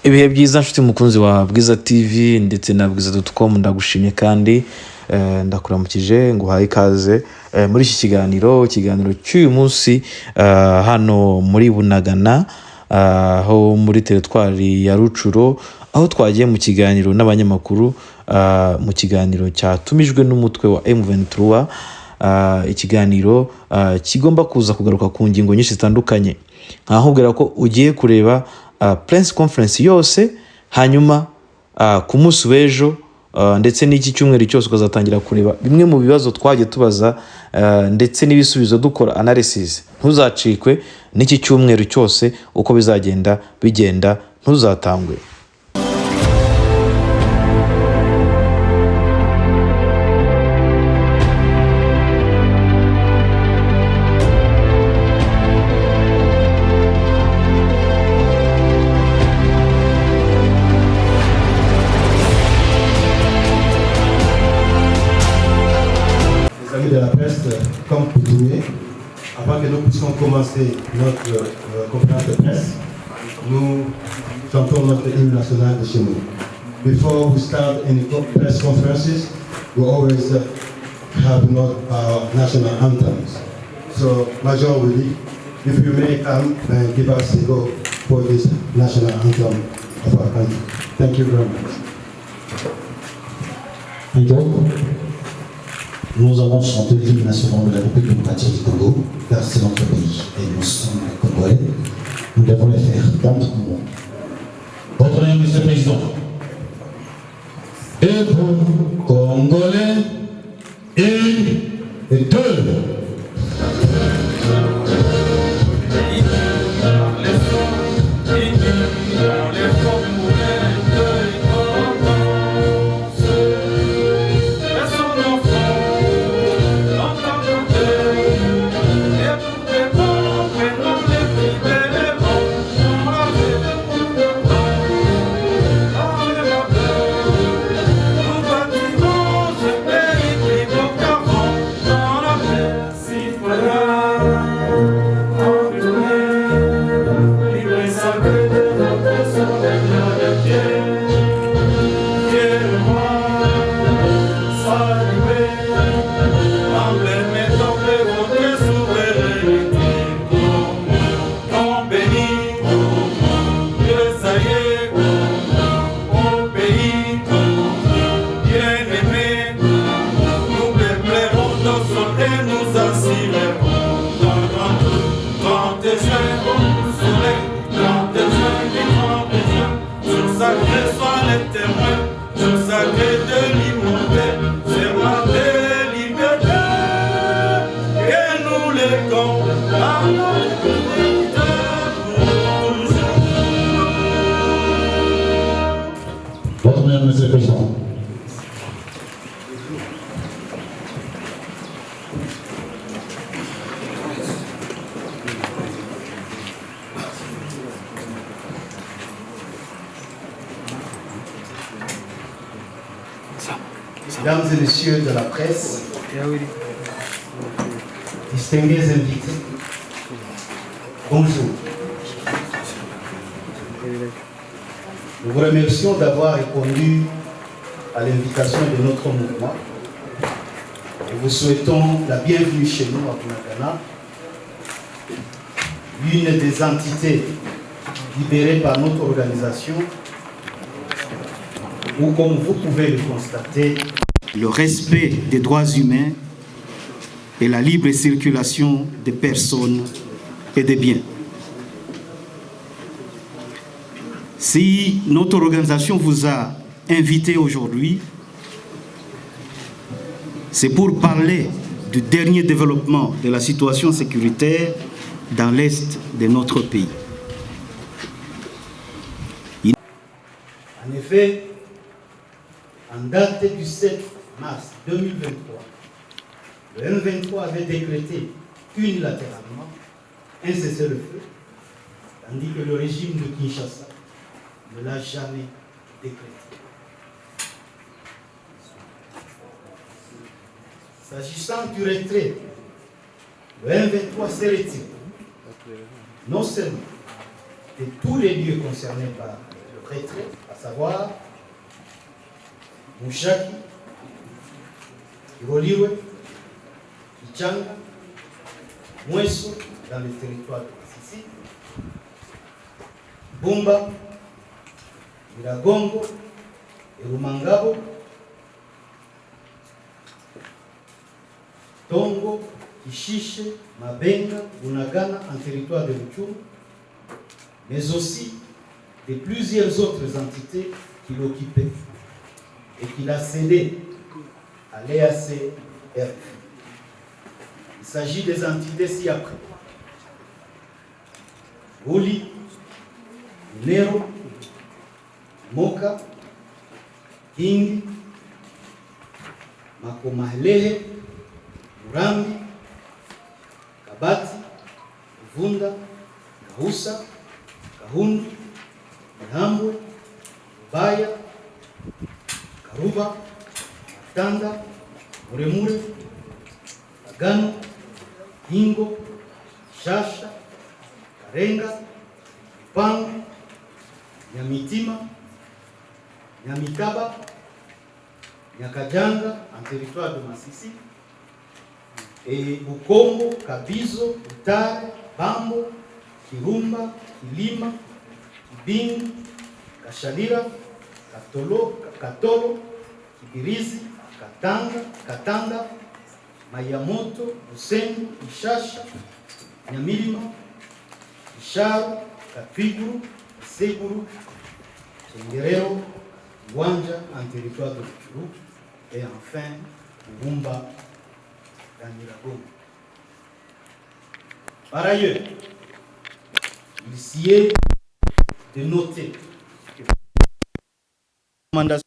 Ibihe byiza nshuti mukunzi wa Bwiza TV ndetse na bwiza.com, ndagushimye kandi ndakuramukije nguhaye ikaze muri iki kiganiro cy'uyu munsi hano muri Bunagana, aho muri teritwari ya Rucuro, aho twagiye mu kiganiro n'abanyamakuru, mu kiganiro cyatumijwe n'umutwe wa M23, ikiganiro kigomba kuza kugaruka ku ngingo nyinshi zitandukanye. Nkahubwira ko ugiye kureba press conference yose, hanyuma ku munsi w'ejo ndetse n'iki cyumweru cyose ukazatangira kureba bimwe mu bibazo twagiye tubaza ndetse n'ibisubizo dukora analysis. Ntuzacikwe n'iki cyumweru cyose uko bizagenda bigenda, ntuzatangwe. De la presse, comme coutumier, avant que nous puissions commencer notre conférence de presse, nous chantons notre hymne national de chez nous. Before we start any press conferences, we always have our national anthems. So, Major Willie, if you may come and give us a go for this national anthem of our country. Thank you very much. Thank you. Nous allons chanter l'hymne national de la République démocratique du Congo, car c'est notre pays et nous sommes les Congolais. Nous devons le faire dans tout le monde. Votre nom, Monsieur le Président. Et pour Congolais, et deux. Votre nom, Monsieur le Président. Mesdames et messieurs de la presse, distingués invités, bonjour. Nous vous remercions d'avoir répondu à l'invitation de notre mouvement et vous souhaitons la bienvenue chez nous à Bunagana, l'une des entités libérées par notre organisation, où, comme vous pouvez le constater, le respect des droits humains et la libre circulation des personnes et des biens. Si notre organisation vous a invité aujourd'hui, c'est pour parler du dernier développement de la situation sécuritaire dans l'est de notre pays. En effet, en date du 7 mars 2023, le M23 avait décrété unilatéralement un cessez-le-feu, tandis que le régime de Kinshasa ne l'a jamais décrété. S'agissant du retrait, le M23 s'est retiré, non seulement de tous les lieux concernés par prêtrés, à savoir Mushaki, Kiroliwe, Kichanga, Mweso dans le territoire de Masisi, Bumba, Miragongo et Rumangabo, Tongo, Kishishe, Mabenga, Bunagana en territoire de Rutshuru, mais aussi de plusieurs autres entités qu'il occupait et qu'il a cédé à l'EACRF. Il s'agit des entités ci-après. Ruli, Nero, Moka, Kingi, Makomahlehe, Murambi, Kabati, Vunda, Kahusa, Kahundu, Mihambwe, Rubaya, Karuba, Matanda, Muremure, Agano, Hingo, Shasha, Karenga, Pangu, Nyamitima, Nyamitaba, Nyakajanga en territoire de Masisi, et Bukombo, Kabizo, Butare, Bambo, Kirumba, Kilima, Kibingu, Kashalira, Katolo, Kibirizi, Katanda, Mayamoto, Busengu, Ishasha, Nyamilima, Isharu, Katwiguru, Seguru, Chengerero, Wanja en territoire de Rutshuru, et enfin Bumba, Ganiragongo. Par ailleurs, il s'y est de noter que les recommandations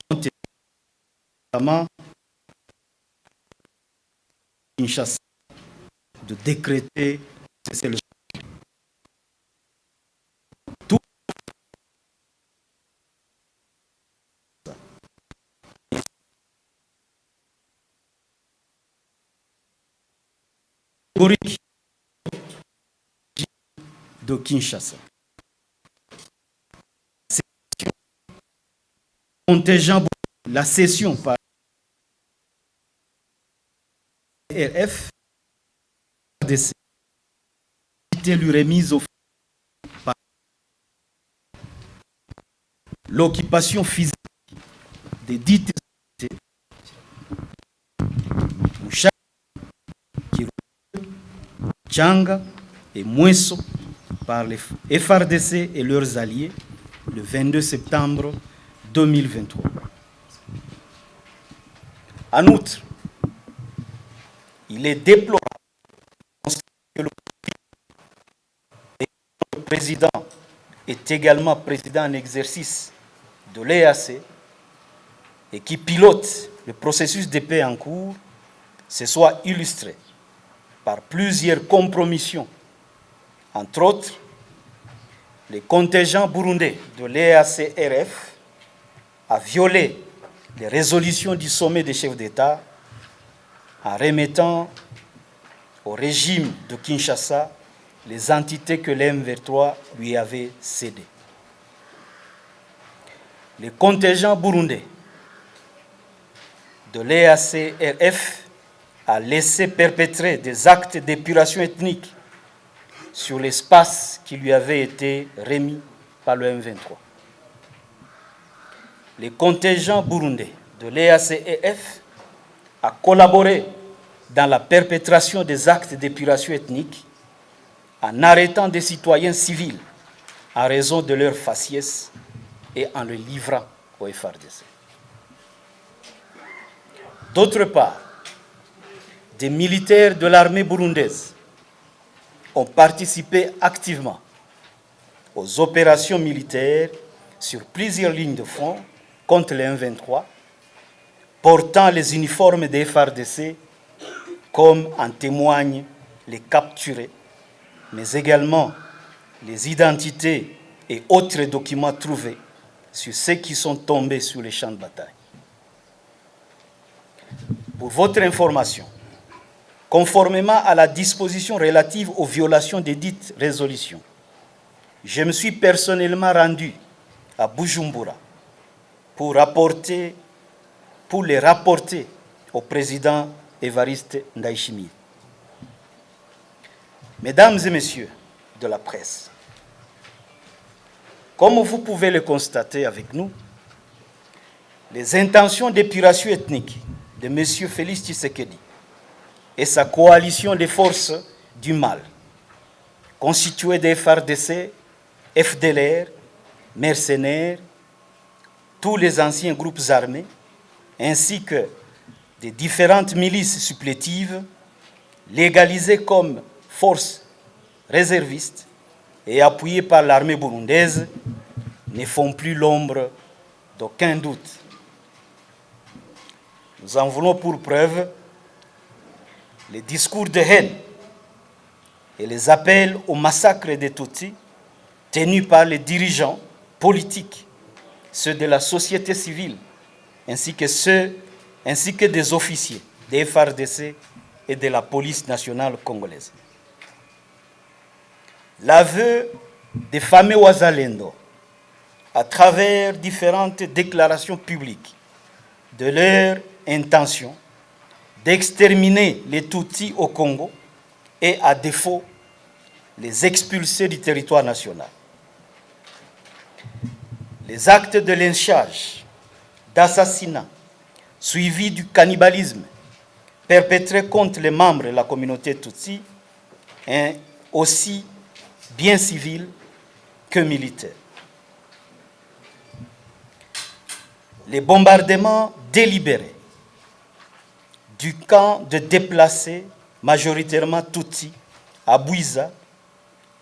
ont été notamment Kinshasa de décréter cesser le tout de Kinshasa. Contingent, la cession par RF lui remise au par l'occupation physique des dites Changa et Mweso par les FRDC et leurs alliés le 22 septembre 2023. En outre, il est déplorable que le président est également président en exercice de l'EAC et qui pilote le processus de paix en cours se soit illustré par plusieurs compromissions. Entre autres, le contingent burundais de l'EACRF a violé les résolutions du sommet des chefs d'État en remettant au régime de Kinshasa les entités que l'M23 lui avait cédées. Le contingent burundais de l'EACRF a laissé perpétrer des actes d'épuration ethnique sur l'espace qui lui avait été remis par le M23. Le contingent burundais de l'EACRF a collaboré dans la perpétration des actes d'épuration ethnique en arrêtant des citoyens civils en raison de leur faciès et en le livrant au FRDC. D'autre part, des militaires de l'armée burundaise ont participé activement aux opérations militaires sur plusieurs lignes de front contre les M23, portant les uniformes des FRDC, comme en témoignent les capturés, mais également les identités et autres documents trouvés sur ceux qui sont tombés sur les champs de bataille. Pour votre information, conformément à la disposition relative aux violations des dites résolutions, je me suis personnellement rendu à Bujumbura pour les rapporter au président Évariste Ndayishimiye. Mesdames et messieurs de la presse, comme vous pouvez le constater avec nous, les intentions d'épuration ethnique de M. Félix Tshisekedi et sa coalition des forces du mal, constituée des FARDC, FDLR, mercenaires, tous les anciens groupes armés, ainsi que des différentes milices supplétives, légalisées comme forces réservistes et appuyées par l'armée burundaise, ne font plus l'ombre d'aucun doute. Nous en voulons pour preuve les discours de haine et les appels au massacre des Tutsis tenus par les dirigeants politiques, ceux de la société civile, ainsi que des officiers des FARDC et de la police nationale congolaise. L'aveu des fameux Wazalendo, à travers différentes déclarations publiques, de leur intention d'exterminer les Tutsis au Congo et, à défaut, les expulser du territoire national. Les actes de lynchage, d'assassinat, suivis du cannibalisme perpétrés contre les membres de la communauté Tutsi, est aussi bien civil que militaire. Les bombardements délibérés du camp de déplacés majoritairement Tutsis à Buiza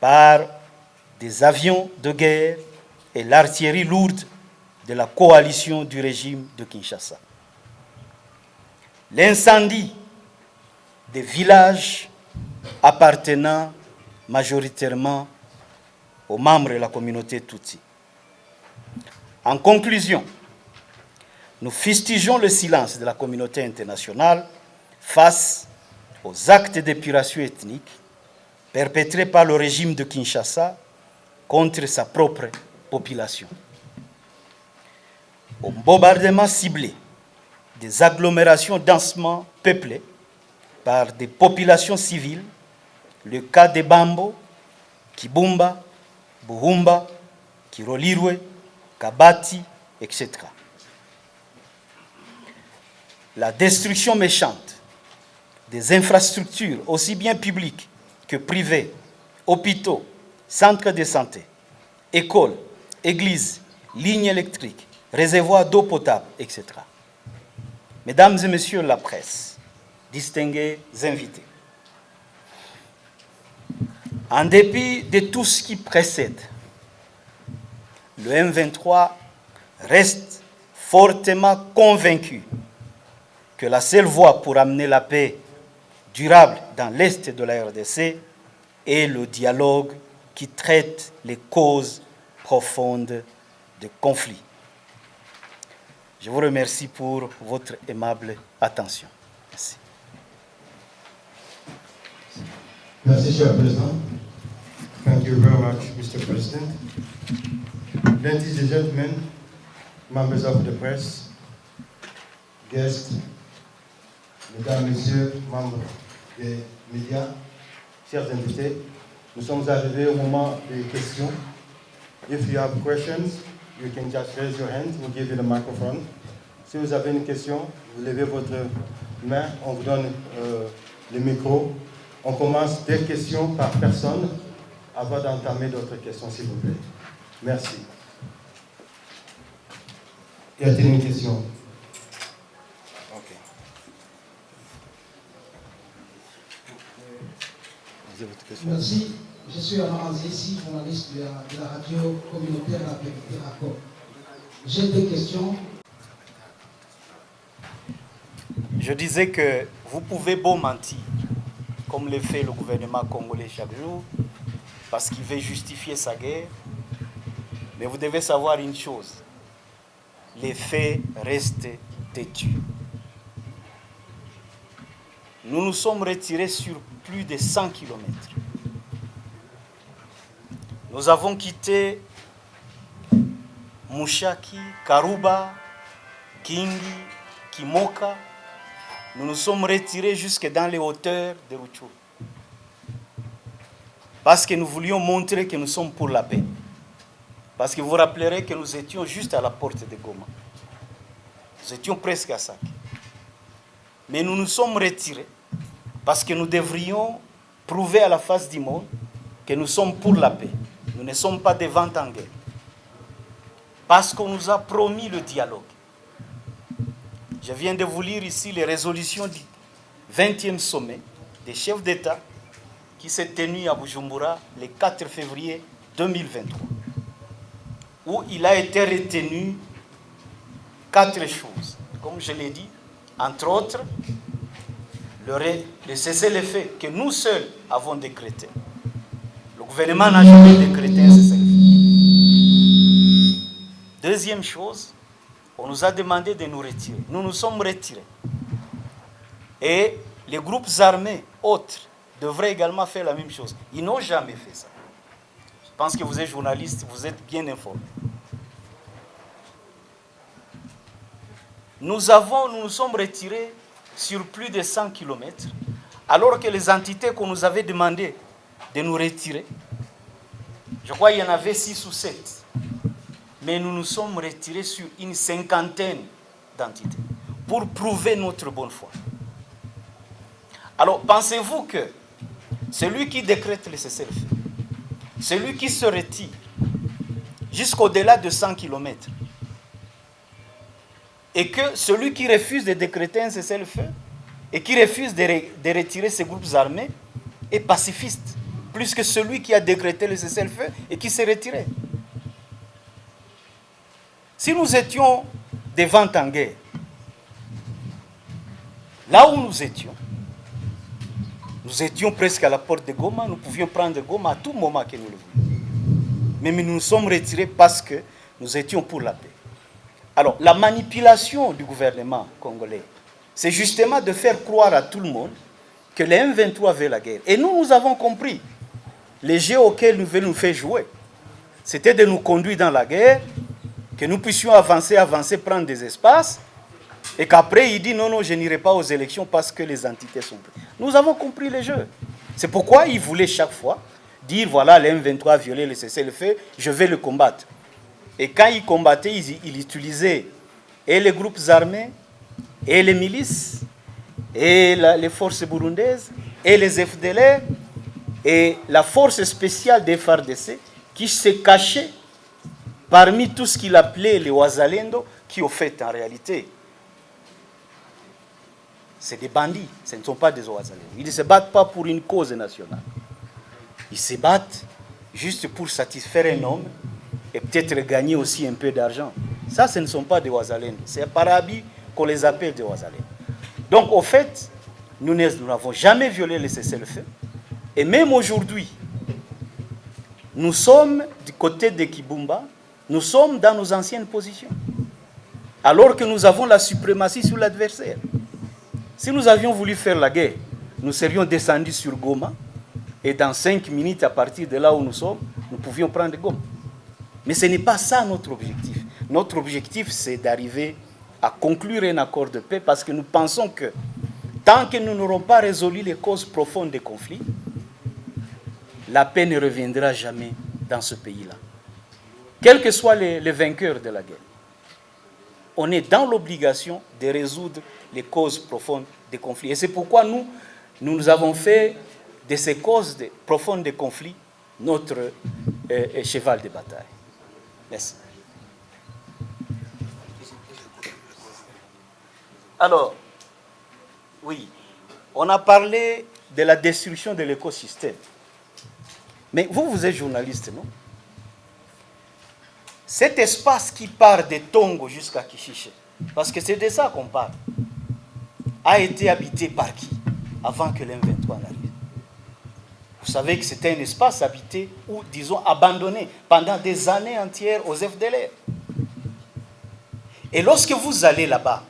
par des avions de guerre et l'artillerie lourde de la coalition du régime de Kinshasa. L'incendie des villages appartenant majoritairement aux membres de la communauté Tutsi. En conclusion, nous fustigeons le silence de la communauté internationale face aux actes d'épuration ethnique perpétrés par le régime de Kinshasa contre sa propre population. Au bombardement ciblé des agglomérations densément peuplées par des populations civiles, le cas de Bambo, Kibumba, Buhumba, Kirolirwe, Kabati, etc. La destruction méchante des infrastructures, aussi bien publiques que privées, hôpitaux, centres de santé, écoles, églises, lignes électriques, réservoirs d'eau potable, etc. Mesdames et messieurs de la presse, distingués invités, en dépit de tout ce qui précède, le M23 reste fortement convaincu que la seule voie pour amener la paix durable dans l'Est de la RDC est le dialogue qui traite les causes profondes du conflit. Je vous remercie pour votre aimable attention. Merci. Merci, cher Président. Thank you very much, Mr. President. Ladies and gentlemen, members of the press, guests, mesdames, messieurs, membres des médias, chers invités, nous sommes arrivés au moment des questions. If you have questions, you can just raise your hand, we'll give you the microphone. Si vous avez une question, vous levez votre main, on vous donne le micro. On commence des questions par personne avant d'entamer d'autres questions, s'il vous plaît. Merci. Y a-t-il une question? Ok. Merci. Je suis Amar ici, journaliste de la radio communautaire La Vérité Raccord. J'ai des questions. Je disais que vous pouvez beau mentir, comme le fait le gouvernement congolais chaque jour, parce qu'il veut justifier sa guerre, mais vous devez savoir une chose, les faits restent têtus. Nous nous sommes retirés sur plus de 100 km. nous avons quitté Mushaki, Karuba, Kingi, Kimoka. Nous nous sommes retirés jusque dans les hauteurs de Rutshuru. Parce que nous voulions montrer que nous sommes pour la paix. Parce que vous vous rappellerez que nous étions juste à la porte de Goma. Nous étions presque à Sake. Mais nous nous sommes retirés parce que nous devrions prouver à la face du monde que nous sommes pour la paix. Nous ne sommes pas des ventes en guerre. Parce qu'on nous a promis le dialogue. Je viens de vous lire ici les résolutions du 20e sommet des chefs d'État qui s'est tenu à Bujumbura le 4 février 2023, où il a été retenu 4 choses. Comme je l'ai dit, entre autres, le cessez-le-feu que nous seuls avons décrété. Le gouvernement n'a jamais décrété un cessez-le-feu. Deuxième chose, on nous a demandé de nous retirer. Nous nous sommes retirés. Et les groupes armés autres devraient également faire la même chose. Ils n'ont jamais fait ça. Je pense que vous êtes journaliste, vous êtes bien informés. Nous nous sommes retirés sur plus de 100 km, alors que les entités qu'on nous avait demandé de nous retirer, je crois qu'il y en avait 6 ou 7, mais nous nous sommes retirés sur une 50aine d'entités pour prouver notre bonne foi. Alors, pensez-vous que celui qui décrète le cessez-le-feu, celui qui se retire jusqu'au-delà de 100 km, et que celui qui refuse de décréter un cessez-le-feu et qui refuse de retirer ses groupes armés est pacifiste, plus que celui qui a décrété le cessez-le-feu et qui s'est retiré. Si nous étions des ventes en guerre, là où nous étions presque à la porte de Goma, nous pouvions prendre Goma à tout moment que nous le voulions. Mais nous nous sommes retirés parce que nous étions pour la paix. Alors, la manipulation du gouvernement congolais, c'est justement de faire croire à tout le monde que les M23 veulent la guerre. Et nous avons compris. Les jeux auxquels nous veulent nous faire jouer, c'était de nous conduire dans la guerre, que nous puissions avancer, prendre des espaces, et qu'après, il dit non, je n'irai pas aux élections parce que les entités sont prises. Nous avons compris les jeux. C'est pourquoi il voulait chaque fois dire, voilà, les M23 a violé le cessez-le-feu, je vais le combattre. Et quand il combattait, il utilisait et les groupes armés, et les milices, et les forces burundaises, et les FDLR, et la force spéciale des FARDC, qui se cachait parmi tout ce qu'il appelait les Wazalendo, qui au fait, en réalité, c'est des bandits, ce ne sont pas des Wazalendo. Ils ne se battent pas pour une cause nationale. Ils se battent juste pour satisfaire un homme, et peut-être gagner aussi un peu d'argent. Ça, ce ne sont pas des Wazalendo. C'est par habit qu'on les appelle des Wazalendo. Donc, au fait, nous n'avons jamais violé le cessez-le-feu. Et même aujourd'hui, nous sommes du côté de Kibumba, nous sommes dans nos anciennes positions. Alors que nous avons la suprématie sur l'adversaire. Si nous avions voulu faire la guerre, nous serions descendus sur Goma, et dans 5 minutes, à partir de là où nous sommes, nous pouvions prendre Goma. Mais ce n'est pas ça notre objectif. Notre objectif, c'est d'arriver à conclure un accord de paix parce que nous pensons que tant que nous n'aurons pas résolu les causes profondes des conflits, la paix ne reviendra jamais dans ce pays-là. Quels que soient les vainqueurs de la guerre, on est dans l'obligation de résoudre les causes profondes des conflits. Et c'est pourquoi nous avons fait de ces causes profondes des conflits notre cheval de bataille. Merci. Alors, oui, on a parlé de la destruction de l'écosystème. Mais vous êtes journaliste, non? Cet espace qui part de Tongo jusqu'à Kishiché, parce que c'est de ça qu'on parle, a été habité par qui avant que l'M23 n'arrive? Vous savez que c'était un espace habité ou, disons, abandonné pendant des années entières aux FDLR. Et lorsque vous allez là-bas,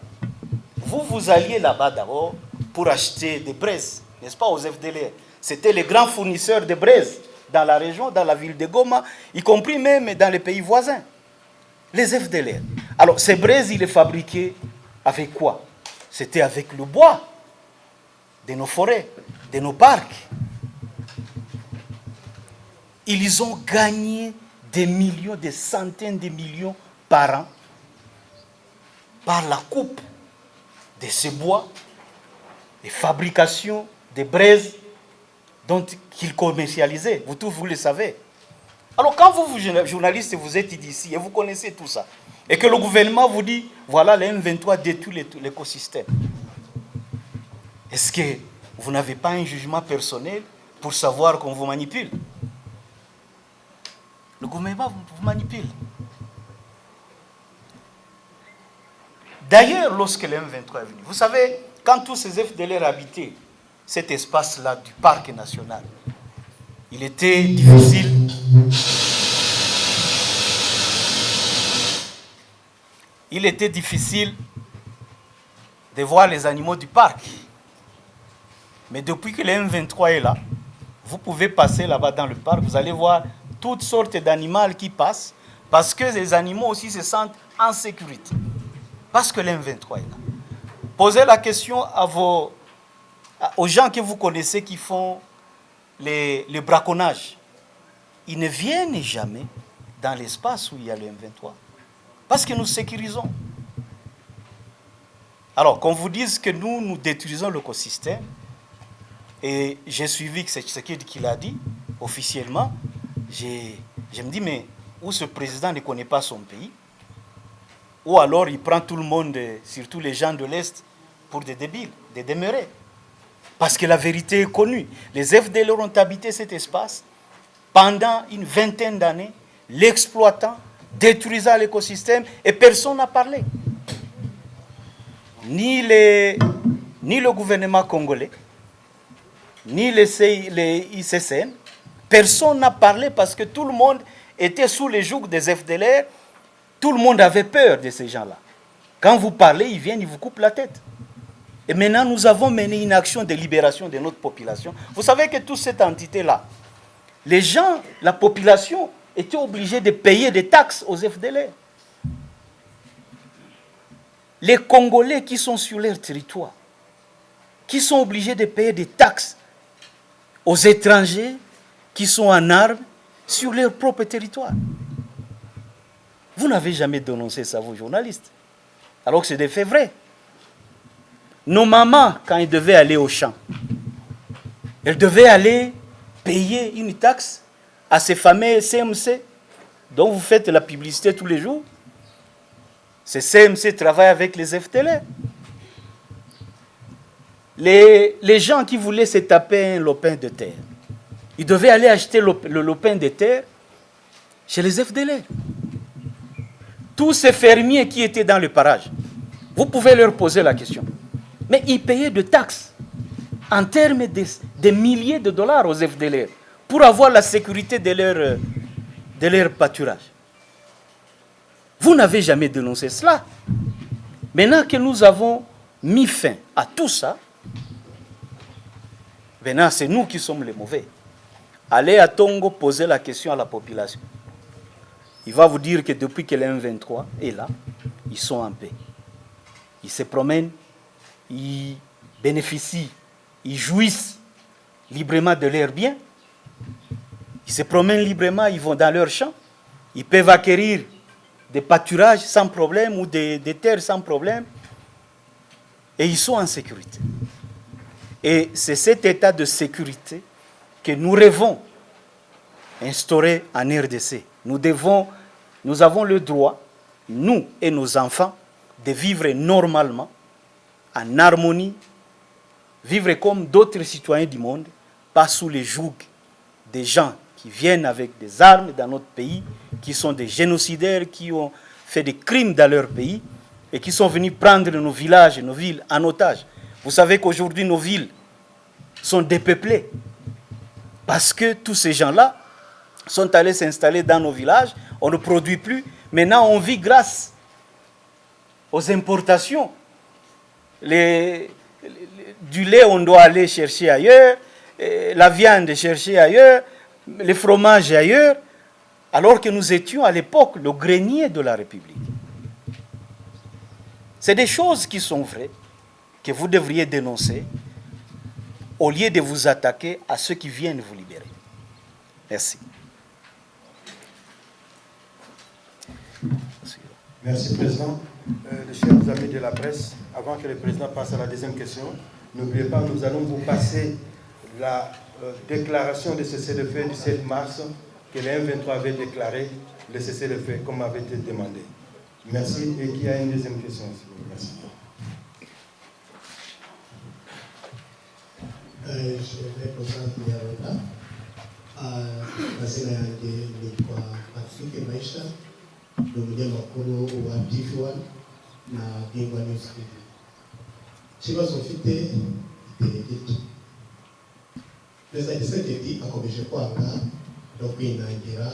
vous alliez là-bas d'abord pour acheter des braises, n'est-ce pas, aux FDLR. C'était les grands fournisseurs de braises dans la région, dans la ville de Goma, y compris même dans les pays voisins. Les FDLR. Alors, ces braises, il est fabriqué avec quoi? C'était avec le bois de nos forêts, de nos parcs. Ils ont gagné des millions, des centaines de millions par an par la coupe de ce bois, les fabrications des braises dont qu'ils commercialisaient. Vous tous, vous le savez. Alors quand vous, journalistes, vous êtes ici et vous connaissez tout ça, et que le gouvernement vous dit, voilà, les M23 détruit l'écosystème, est-ce que vous n'avez pas un jugement personnel pour savoir qu'on vous manipule? Le gouvernement vous manipule. D'ailleurs, lorsque le M23 est venu, vous savez, quand tous ces FDLR habitaient cet espace-là du parc national, il était difficile. Il était difficile de voir les animaux du parc. Mais depuis que le M23 est là, vous pouvez passer là-bas dans le parc, vous allez voir toutes sortes d'animaux qui passent, parce que les animaux aussi se sentent en sécurité. Parce que le M23 est là. Posez la question aux gens que vous connaissez qui font les braconnages. Ils ne viennent jamais dans l'espace où il y a le M23. Parce que nous sécurisons. Alors, qu'on vous dise que nous détruisons l'écosystème, et j'ai suivi ce qu'il a dit officiellement, je me dis, mais où ce président ne connaît pas son pays, ou alors il prend tout le monde, surtout les gens de l'Est, pour des débiles, des demeurés. Parce que la vérité est connue. Les FDLR ont habité cet espace pendant une vingtaine d'années, l'exploitant, détruisant l'écosystème, et personne n'a parlé. Ni le gouvernement congolais, ni les ICCN, personne n'a parlé parce que tout le monde était sous les jougs des FDLR. Tout le monde avait peur de ces gens-là. Quand vous parlez, ils viennent, ils vous coupent la tête. Et maintenant, nous avons mené une action de libération de notre population. Vous savez que toute cette entité-là, les gens, la population, étaient obligés de payer des taxes aux FDLR. Les Congolais qui sont sur leur territoire, qui sont obligés de payer des taxes aux étrangers qui sont en armes sur leur propre territoire. Vous n'avez jamais dénoncé ça, vous journalistes, alors que c'est des faits vrais. Nos mamans, quand elles devaient aller au champ, elles devaient aller payer une taxe à ces fameux CMC dont vous faites la publicité tous les jours. Ces CMC travaillent avec les FDLR. Les gens qui voulaient se taper un lopin de terre, ils devaient aller acheter le lopin de terre chez les FDLR. Tous ces fermiers qui étaient dans le parage, vous pouvez leur poser la question. Mais ils payaient de taxes en termes de milliers de dollars aux FDLR pour avoir la sécurité de leur pâturage. Vous n'avez jamais dénoncé cela. Maintenant que nous avons mis fin à tout ça, maintenant c'est nous qui sommes les mauvais. Allez à Tongo poser la question à la population. Il va vous dire que depuis que le M23 est là, ils sont en paix. Ils se promènent, ils bénéficient, ils jouissent librement de leurs biens. Ils se promènent librement, ils vont dans leurs champs. Ils peuvent acquérir des pâturages sans problème ou des terres sans problème. Et ils sont en sécurité. Et c'est cet état de sécurité que nous rêvons instaurer en RDC. Nous avons le droit, nous et nos enfants, de vivre normalement, en harmonie, vivre comme d'autres citoyens du monde, pas sous les jougs des gens qui viennent avec des armes dans notre pays, qui sont des génocidaires, qui ont fait des crimes dans leur pays et qui sont venus prendre nos villages et nos villes en otage. Vous savez qu'aujourd'hui, nos villes sont dépeuplées parce que tous ces gens-là sont allés s'installer dans nos villages, on ne produit plus. Maintenant, on vit grâce aux importations. Du lait, on doit aller chercher ailleurs, la viande chercher ailleurs. les fromages ailleurs, alors que nous étions à l'époque le grenier de la République. C'est des choses qui sont vraies, que vous devriez dénoncer, au lieu de vous attaquer à ceux qui viennent vous libérer. Merci. Merci, Président. Les chers amis de la presse, avant que le Président passe à la deuxième question, n'oubliez pas, nous allons vous passer la déclaration de cessez-le-feu du 7 mars que le M23 avait déclaré le cessez-le-feu comme avait été demandé. Merci. Et qui a une deuxième question? Merci. Je represente Nyarwanda. Mazina yanjye nitwa Patrick Maisha, ni umunyamakuru wa TV1 na Bingwa News TV. Ikibazo mfite giteye gito. Perezida Tshisekedi akomeje kwanga no kwinangira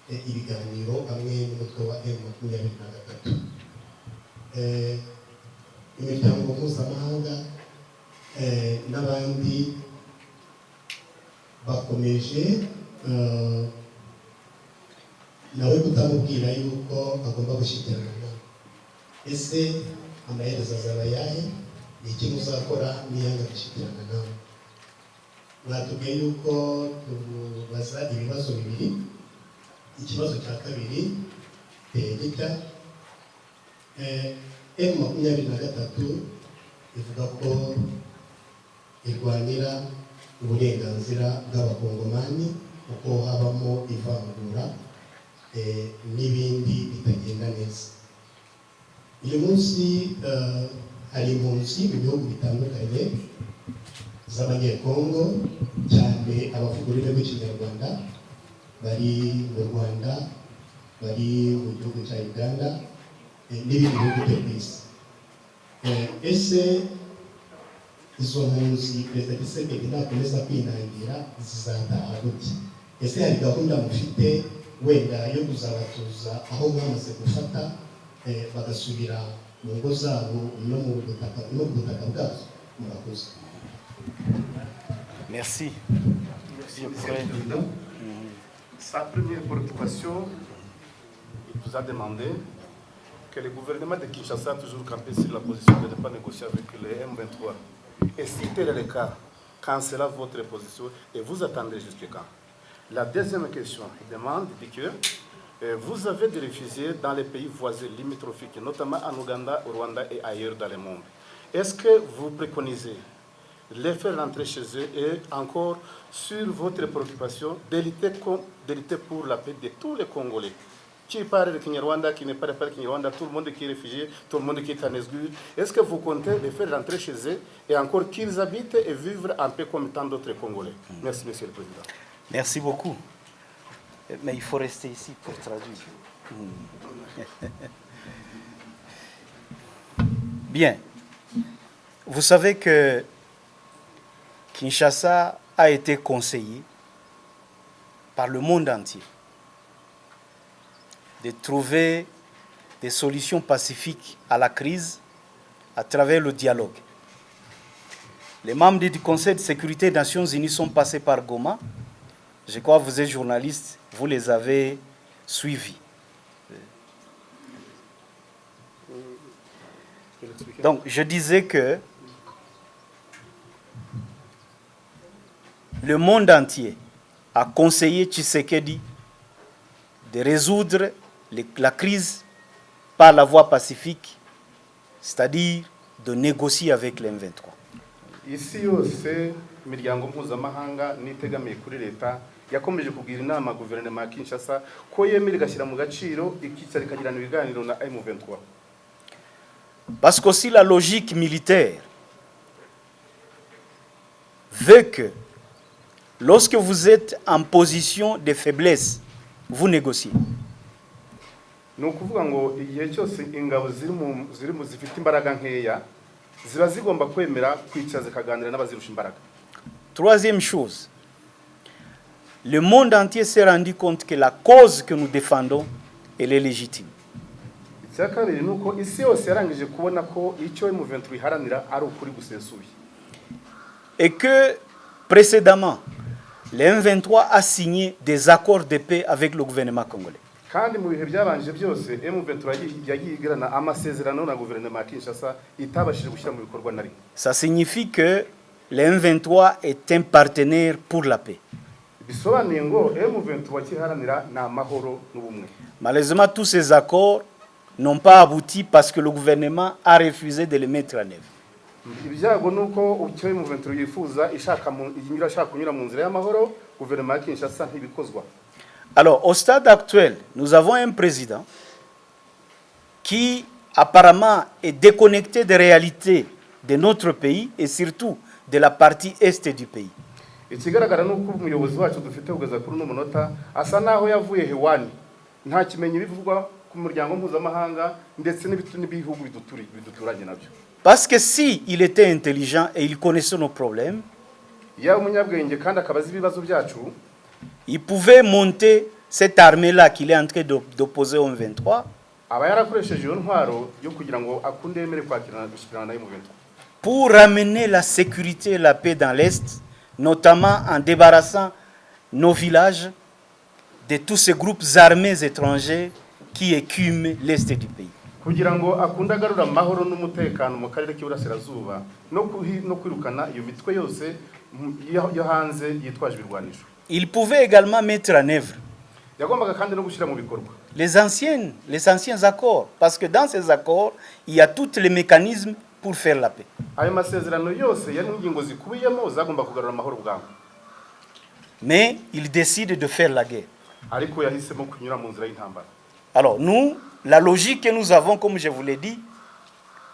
ibiganiro hamwe n'umutwe wa M23. Imiryango mpuzamahanga n'abandi bakomeje nawe kutamubwira yuko agomba gushyikirana. Ese amaherezo azaba ayahe? Ni iki muzakora niyanga gushyikirana nawe? Mwatubwiye yuko tubaza ibibazo bibiri. Ikibazo cya kabiri gita M23 ivuga ko irwanira uburenganzira bw'abakongomani uko habamo ivangura n'ibindi bitagenda neza. Uyu munsi hari impunzi mu bihugu bitandukanye z'abanyekongo, cyane abavuga ururimi rw'ikinyarwanda, bari mu Rwanda, bari mu gihugu cya Uganda n'ibindi bihugu byo ku isi. Ese izo mpunzi Perezida Tshisekedi nakomeza kwinangira zizataha gute? Ese hari gahunda mufite wenda yo kuzabatuza aho mwamaze gufata bagasubira mu ngo zabo no mu butaka bwazo? Murakoze. Merci. Monsieur le Président. Sa première préoccupation, il vous a demandé que le gouvernement de Kinshasa a toujours campé sur la position de ne pas négocier avec les M23. Et si tel est le cas, quand sera votre position et vous attendrez jusqu'à quand? La deuxième question, il demande que vous avez des réfugiés dans les pays voisins limitrophiques, notamment en Ouganda, au Rwanda et ailleurs dans le monde. Est-ce que vous préconisez les faire rentrer chez eux et encore sur votre préoccupation de lutter pour la paix de tous les Congolais qui parlent le Kinyarwanda, qui ne parlent pas le Kinyarwanda, tout le monde qui est réfugié, tout le monde qui est en exil? Est-ce que vous comptez les faire rentrer chez eux et encore qu'ils habitent et vivent en paix comme tant d'autres Congolais? Merci, Monsieur le Président. Merci beaucoup. Mais il faut rester ici pour traduire. Bien. Vous savez que Kinshasa a été conseillé par le monde entier de trouver des solutions pacifiques à la crise à travers le dialogue. Les membres du Conseil de sécurité des Nations Unies sont passés par Goma. Je crois que vous êtes journaliste, vous les avez suivis. Donc, je disais que le monde entier a conseillé Tshisekedi de résoudre la crise par la voie pacifique, c'est-à-dire de négocier avec les M23. Isi yose imiryango mpuzamahanga nitegamiye kuri leta yakomeje kugira inama guverinoma ya Kinshasa ko yemera igashyira mu gaciro ikicara ikagirana ibiganiro na M23. Parce qu'aussi la logique militaire veut que lorsque vous êtes en position de faiblesse, vous négociez. Ni ukuvuga ngo igihe cyose ingabo ziri mu zifite imbaraga nkeya ziba zigomba kwemera kwicara zikaganira n'abazirusha imbaraga. Troisième chose, le monde entier s'est rendu compte que la cause que nous défendons, elle est légitime. Icya kabiri ni uko isi yose yarangije kubona ko icyo M23 iharanira ari ukuri gusesuye. Et que précédemment, le M23 a signé des accords de paix avec le gouvernement congolais. kandi mu bihe byabanje byose M23 yagiye igirana amasezerano na guverinoma ya Kinshasa itabashije gushyira mu bikorwa na rimwe. Ça signifie que le M23 est un partenaire pour la paix. Bisobanuye ngo M23 kiharanira na mahoro n'ubumwe. Malheureusement, tous ces accords n'ont pas abouti parce que le gouvernement a refusé de les mettre en œuvre. Ibyago nuko icyo M23 yifuza ishaka kunyura mu nzira y'amahoro, guverinoma ya Kinshasa ntibikozwa. Alors, au stade actuel, nous avons un président qui apparemment est déconnecté des réalités de notre pays et surtout de la partie est du pays. Ikigaragara nuko umuyobozi wacu dufite kugeza kuri n'umunota asa naho yavuye hewani, nta kimenyi bivugwa ku muryango mpuzamahanga ndetse n'ibihugu biduturanye nabyo. Parce que si il était intelligent et il connaissait nos problèmes, ya umunyabwenge kandi akabaza ibibazo byacu, il pouvait monter cette armée-là qu'il est en train d'opposer au M23 aba yarakoresheje iyo ntwaro yo kugira ngo akunde yemere kwakirana gushikirana na M23 pour ramener la sécurité et la paix dans l'Est, notamment en débarrassant nos villages de tous ces groupes armés étrangers qui écument l'Est du pays. kugira ngo akunde agarura amahoro n'umutekano mu karere k'iburasirazuba no kwirukana iyo mitwe yose yo hanze yitwaje ibirwanisho. Il pouvait également mettre en œuvre yagombaga kandi no gushyira mu bikorwa les anciens accords, parce que dans ces accords, il y a tous les mécanismes pour faire la paix. ayo masezerano yose yari ingingo zikubiyemo zagomba kugarura amahoro bwangu. Mais il décide de faire la guerre. ariko yahisemo kunyura mu nzira y'intambara. Alors nous, la logique que nous avons, comme je vous l'ai dit,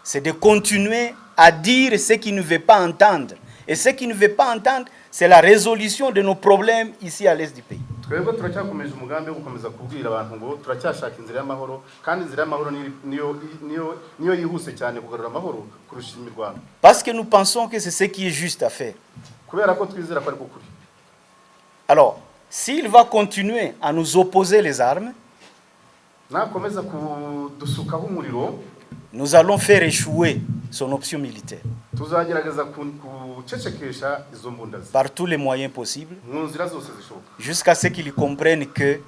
c'est de continuer à dire ce qu'il ne veut pas entendre. Et ce qu'il ne veut pas entendre, c'est la résolution de nos problèmes ici à l'est du pays. twebwe turacyakomeje umugambi wo gukomeza kubwira abantu ngo turacyashaka inzira y'amahoro, kandi inzira y'amahoro niyo yihuse cyane kugarura amahoro kurusha imirwano. Parce que nous pensons que c'est ce qui est juste à faire. kubera ko twizera ko ari kuri. Alors, s'il va continuer à nous opposer les armes, nakomeza kudusukaho umuriro, nous allons faire échouer son option militaire tuzagerageza kucecekesha izo mbundazi par tous les moyens possibles, mu nzira zose zishoboka, jusqu'à ce qu'il comprenne que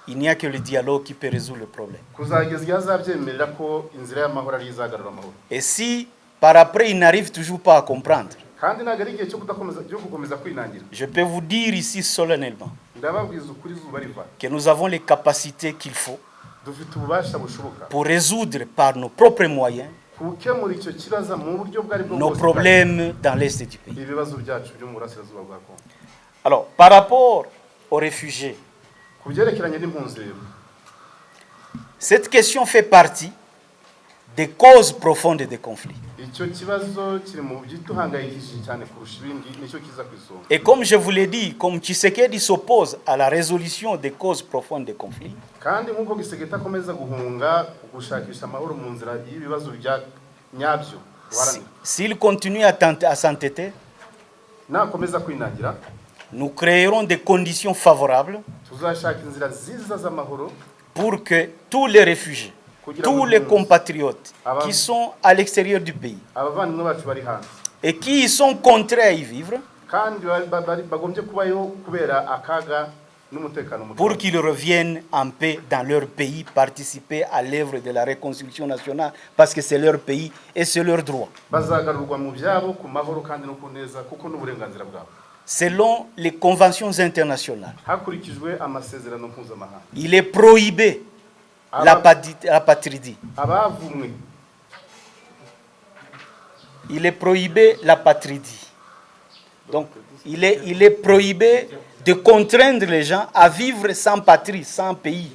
il n'y a que le dialogue qui peut résoudre le problème. kuzageza igihe azabyemerera ko inzira y'amahoro ari izagarura amahoro. Et si par après il n'arrive toujours pas à comprendre, kandi ntabwo ari igihe cyo gukomeza kwinangira. je peux vous dire ici solennellement ndababwiza ukuri zuba riva que nous avons les capacités qu'il faut dufite ububasha bushoboka pour résoudre par nos propres moyens gukemura icyo kibazo mu buryo bwari bwo nos problèmes dans l'est du pays. ibibazo byacu byo mu burasirazuba bwa Kongo. Alors, par rapport aux réfugiés, ku byerekeranye n'impunzi rero, cette question fait partie des causes profondes des conflits. icyo kibazo kiri mu byituhangayikishije cyane kurusha ibindi, nicyo kiza ku isonga. Et comme je vous l'ai dit, comme Tshisekedi s'oppose à la résolution des causes profondes des conflits, kandi nk'uko Gisegeta akomeza guhunga gushakisha amahoro mu nzira y'ibibazo bya nyabyo s'il continue à s'entêter, nakomeza kwinangira, nous créerons des conditions favorables tuzashaka inzira ziza z'amahoro pour que tous les réfugiés, tous les compatriotes qui sont à l'extérieur du pays abavandimwe bacu bari hanze et qui y sont contraints à y vivre, kandi bagombye kubayo kubera akaga n'umutekano muto, pour qu'ils reviennent en paix dans leur pays, participer à l'œuvre de la reconstruction nationale, parce que c'est leur pays et c'est leur droit. bazagarurwa mu byabo ku mahoro kandi no kuneza kuko n'uburenganzira bwabo Selon les conventions internationales, hakurikijwe amasezerano mpuzamahanga. il est prohibé l'apatridie. abavumwe Il est prohibé l'apatridie. Donc, il est prohibé de contraindre les gens à vivre sans patrie, sans pays.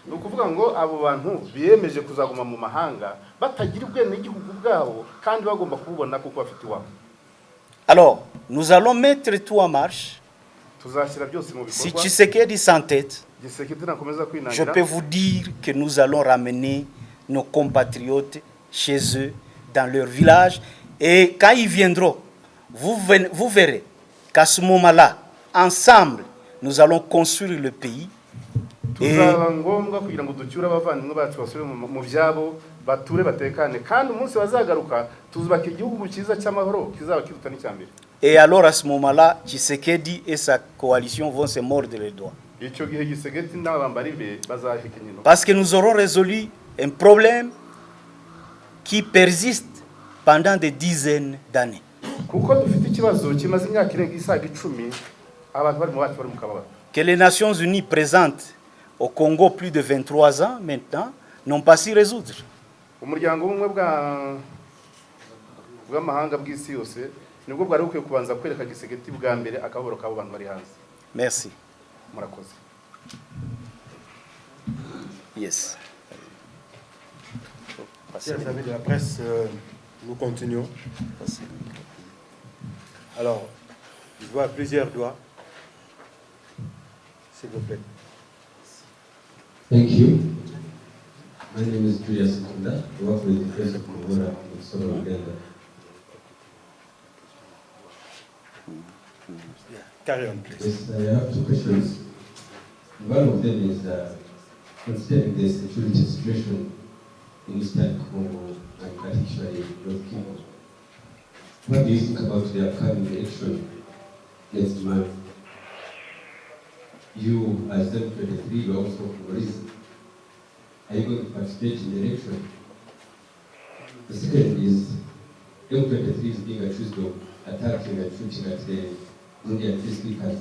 ni ukuvuga ngo abo bantu biyemeje kuzaguma mu mahanga batagira ubwenegihugu bwabo kandi bagomba kububona kuko bafite iwabo. Alors, nous allons mettre tout en marche. tuzashyira byose mu Si bikorwa. Tshisekedi s'entête, Gisegeti nakomeza je kwinangira, peux vous dire que nous allons ramener nos compatriotes chez eux, dans leur village. Et quand ils viendront, vous verrez qu'à ce moment-là, ensemble, nous allons construire le pays. tuzaba ngombwa kugira ngo ducyure abavandimwe bacu basubire mu byabo bature batekane, kandi umunsi bazagaruka tuzubaka igihugu cyiza cy'amahoro kizaba kiruta n'icyambere. Et alors à ce moment-là, Tshisekedi et sa coalition vont se mordre les doigts. icyo gihe Gisegeti n'abambari be bazahika inyuma Parce que nous aurons résolu un problème qui persiste pendant des dizaines d'années. kuko dufite ikibazo kimaze imyaka irenga isaga 10 abantu bari mu bacu bari mu kababaro. Que les Nations Unies présentes au Congo plus de 23 ans maintenant n'ont pas su résoudre. Umuryango umwe bw'amahanga bw'isi yose nibwo bwari bukwiye kubanza kwereka Gisegeti bwa mbere akababaro k'abo bantu bari hanze. Merci. Murakoze. Yes. Chers amis de la presse, nous continuons. Alors, je vois plusieurs doigts. S'il vous plaît. Thank you. My name is Julius Nkunda. I work with the Press of Congo in Solo, Uganda. Carry on, please. Yes, I have 2 questions. One of them is considering the security situation in Eastern Congo and particularly North Kivu. What do you think about the upcoming election next month? You, as M23, you are also Congolese. Are you going to participate in the election? The second is, M23 is being accused of attacking and shooting at the Indian peacekeepers.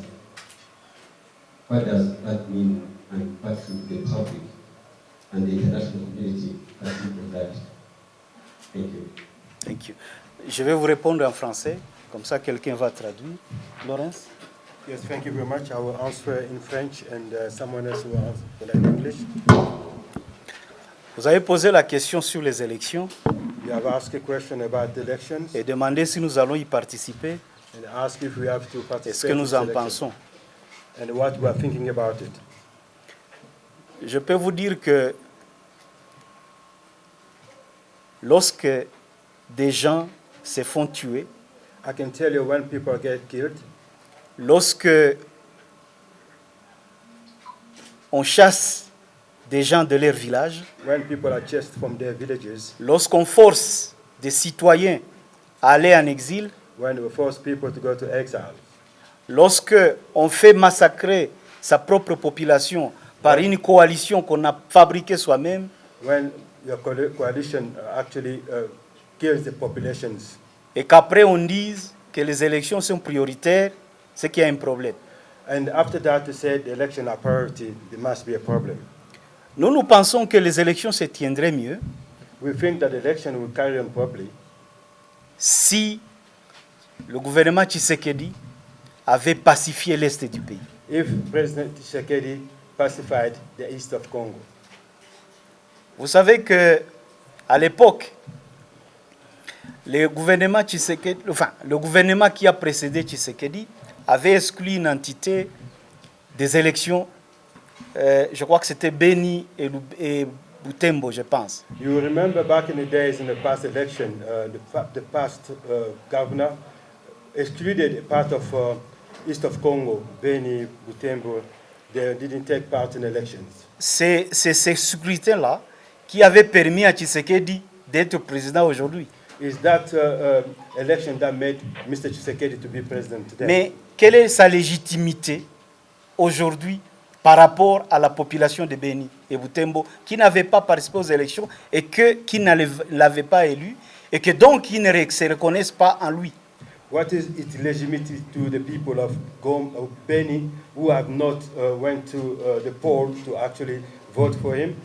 What does that mean, and what should the public and the international community perceive of that? Thank you. Thank you. Je vais vous répondre en français, comme ça quelqu'un va traduire. Lawrence? Yes, thank you very much. I will answer in French and someone else will answer in English. Vous avez posé la question sur les élections You have asked a question about the elections et demandé si nous allons y participer and asked if we have to et ce participate que in nous this en election pensons. and what we are thinking about it. Je peux vous dire que lorsque des gens se font tuer, I can tell you when people get killed, lorsque on chasse des gens de leur village, when people are chased from their villages, lorsqu'on force des citoyens à aller en exil, when we force people to go to exile, lorsque on fait massacrer sa propre population par une coalition qu'on a fabriquée soi-même, when your coalition actually kills the populations, et qu'après on dise que les élections sont prioritaires, c'est qu'il y a un problème. and after that to say the election are priority, there must be a problem. Nous pensons que les élections se tiendraient mieux We think that the election will carry on properly si le gouvernement Tshisekedi avait pacifié l'Est du pays. if President Tshisekedi pacified the east of Congo. Vous savez que à l'époque, le gouvernement qui a précédé Tshisekedi avait exclu une entité des élections. Je crois que c'était Beni et Butembo, je pense. You remember back in the days in the past election, the past governor excluded part of east of Congo, Beni, Butembo. They didn't take part in elections. C'est ce scrutin-là qui avait permis à Tshisekedi d'être président aujourd'hui. Is that election that made Mr. Tshisekedi to be president today? Mais quelle est sa légitimité aujourd'hui par rapport à la population de Beni et Butembo qui n'avait pas participé aux élections et qui ne l'avait pas élu et que donc ils ne se reconnaissent pas en lui? What is its legitimacy to the people of Beni who have not went to the poll to actually vote for him?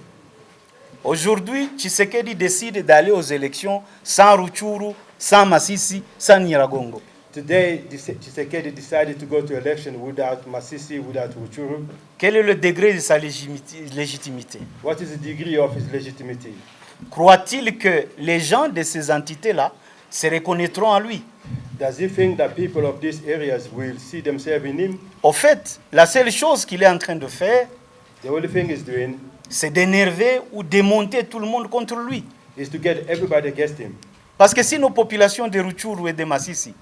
Aujourd'hui, Tshisekedi décide d'aller aux élections sans Rutshuru, sans Masisi, sans Nyiragongo. Today, Tshisekedi decided to go to election without Masisi, without Rutshuru. Quel est le degré de sa légitimité? What is the degree of his legitimacy? Croit-il que les gens de ces entités-là se reconnaîtront en lui? Does he think that people of these areas will see themselves in him? Au fait, la seule chose qu'il est en train de faire, The only thing he's doing c'est d'énerver ou démonter tout le monde contre lui. is to get everybody against him. Parce que si nos populations de Rutshuru et de Masisi,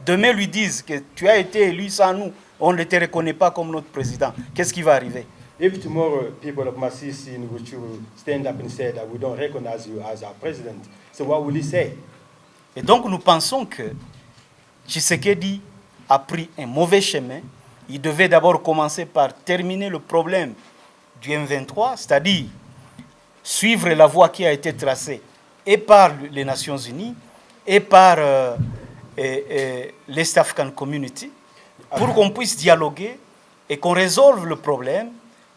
demain lui disent que tu as été élu sans nous, on ne te reconnaît pas comme notre président, qu'est-ce qui va arriver? If tomorrow people of Masisi and Rutshuru stand up and say that we don't recognize you as our president, so what will he say? Et donc nous pensons que Tshisekedi a pris un mauvais chemin. Il devait d'abord commencer par terminer le problème du M23, c'est-à-dire suivre la voie qui a été tracée et par les Nations Unies et par l'East African Community, pour qu'on puisse dialoguer et qu'on résolve le problème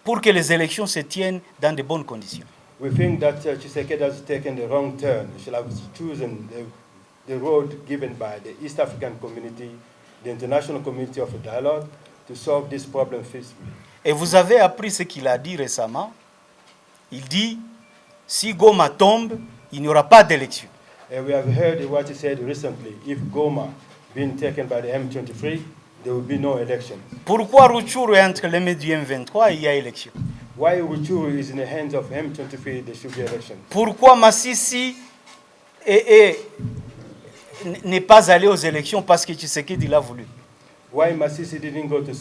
pour que les élections se tiennent dans de bonnes conditions. We think that Tshisekedi has taken the wrong turn. He should have chosen the road given by the East African community, the international community of dialogue, to solve this problem peacefully. Et vous avez appris ce qu'il a dit récemment. Il dit, si Goma tombe, il n'y aura pas d'élection. And we have heard what he said recently. If Goma being taken by the M23, there will be no election. Pourquoi Rutshuru est entre les mains du M23 et il y a élection? Why Rutshuru is in the hands of M23, there should be election. Pourquoi Masisi n'est pas allé aux élections parce que Tshisekedi l'a voulu? Why Masisi didn't go to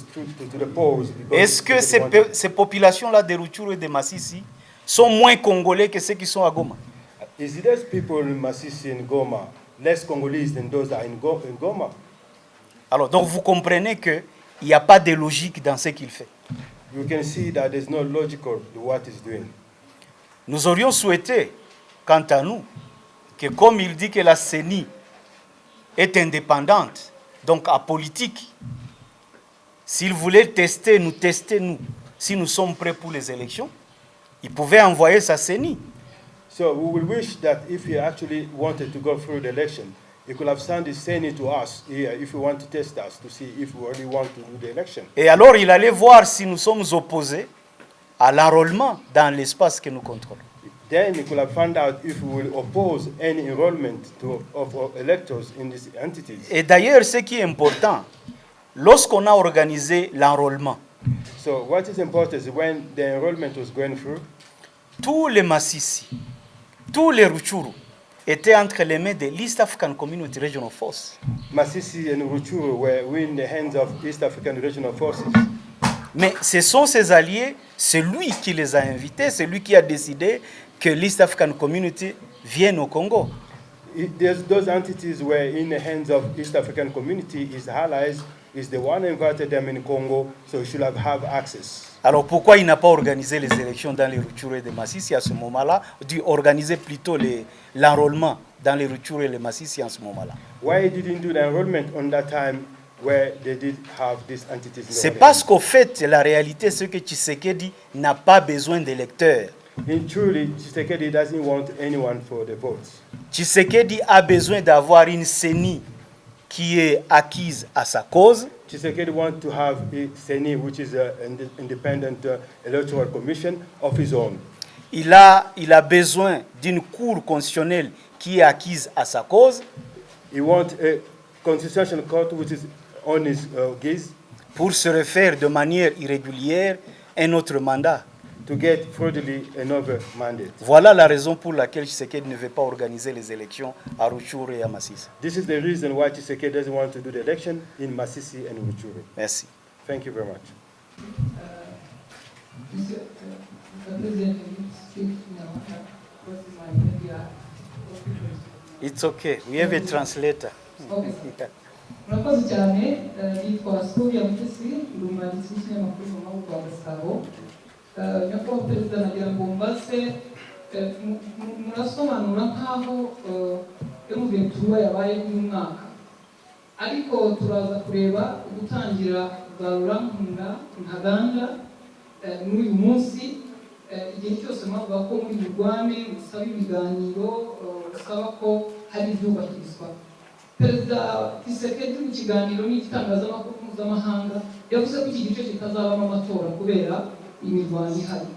the polls? Est-ce que ces populations-là de Rutshuru et de Masisi sont moins congolais que ceux qui sont à Goma? Is it those people in Masisi and Goma less Congolese than those that are in Goma? Alors, donc vous comprenez qu'il n'y a pas de logique dans ce qu'il fait. You can see that there's no logical to what he's doing. Nous aurions souhaité, quant à nous, que comme il dit que la CENI est indépendante, donc apolitique, s'il voulait tester, nous, si nous sommes prêts pour les élections, il pouvait envoyer sa CENI. So we will wish that if he actually wanted to go through the election, he could have sent his CENI to us here if he want to test us to see if we really want to do the election. Et alors il allait voir si nous sommes opposés à l'enrôlement dans l'espace que nous contrôlons. Then he could have found out if we will oppose any enrollment of electors in these entities. Et d'ailleurs, ce qui est important, lorsqu'on a organisé l'enrôlement, so what is important is when the enrollment was going through, tous les Massissi, tous les Rutshuru étaient entre les mains de l'East African Community Regional Force. Masisi and Rutshuru were in the hands of East African Regional Forces. Mais ce sont ses alliés, c'est lui qui les a invités, c'est lui qui a décidé que l'East African Community vienne au Congo. Those entities were in the hands of East African Community. His allies is the one who invited them in Congo, so he should have access. Alors pourquoi il n'a pas organisé les élections dans les Rutshuru et les Massissi à ce moment-là, dû organiser plutôt l'enrôlement dans les Rutshuru et les Massissi en ce moment-là? Why he didn't do the enrollment on that time where they did have these entities? C'est parce qu'au fait, la réalité, c'est que Tshisekedi n'a pas besoin d'électeurs. In truly, Tshisekedi doesn't want anyone for the votes. Tshisekedi a besoin d'avoir une CENI qui est acquise à sa cause. Tshisekedi wants to have a CENI, which is an independent electoral commission of his own. Il a besoin d'une cour constitutionnelle qui est acquise à sa cause. He wants a constitutional court which is on his guise. Pour se refaire de manière irrégulière un autre mandat. To get fraudulently another mandate. Voilà la raison pour laquelle Tshisekedi ne veut pas organiser les élections à Rutshuru et à Masisi. This is the reason why Tshisekedi doesn't want to do the election in Masisi and Rutshuru. Merci. Thank you very much. Monsieur le Président, It's okay. We have a translator. murakoze cyane. Nitwa Sylvia Mutesi, umwanditsi w'ikinyamakuru mu mahugurwa ya Gasabo. Nyakubahwa Perezida, nagira ngo mbaze, murasobanura nk'aho M23 yabaye nk'umwaka, ariko turaza kureba gutangira kugarura Ntaganda n'uyu munsi, igihe cyose mwavuga ko muri Rwanda musaba ibiganiro, musaba ko hari ibyubahirizwa. Perezida Tshisekedi mu kiganiro n'igitangazamakuru mpuzamahanga yavuze ko iki gice kitazabamo amatora kubera imirwano ihari.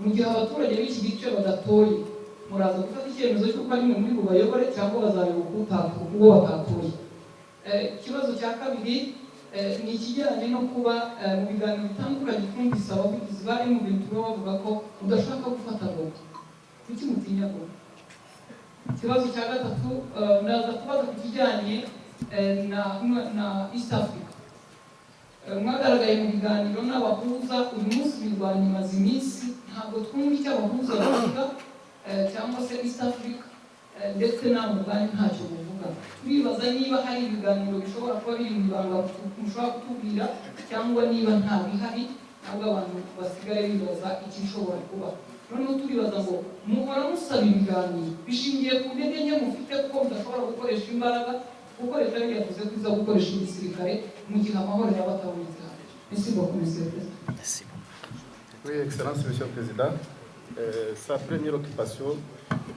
Mu gihe abaturage b'iki gice badatoye, muraza gufata icyemezo cy'uko ari mwe muri bubayobore cyangwa bazayoboka uwo batatoye. Ikibazo cya kabiri ni ikijyanye no kuba mu biganiro bitandukanye twumvise abavugizi ba M23 bavuga ko udashaka gufata Goma. Kuki mutinya Goma? Ikibazo cya gatatu, ndaza kubaza ku kijyanye na East Africa. Mwagaragaye mu biganiro n'abahuza, uyu munsi imirwano imaze iminsi, ntabwo twumva icyo abahuza bavuga cyangwa se East Africa, ndetse namwe ubwanyu ntacyo muvuga. kuvuga turibaza niba hari ibiganiro bishobora kuba biri mu ibanga mushobora kutubwira cyangwa niba nta bihari ntabwo abantu basigaye bibaza ikishobora kuba noneho turibaza ngo muhora musaba ibiganiro bishingiye ku ntege nke mufite kuko mudashobora gukoresha imbaraga kuko leta yari yavuze ko iza gukoresha igisirikare mu gihe amahoro yaba atabonetse hano. Merci beaucoup, monsieur le président. Oui, Excellence, Monsieur le Président. Sa première occupation,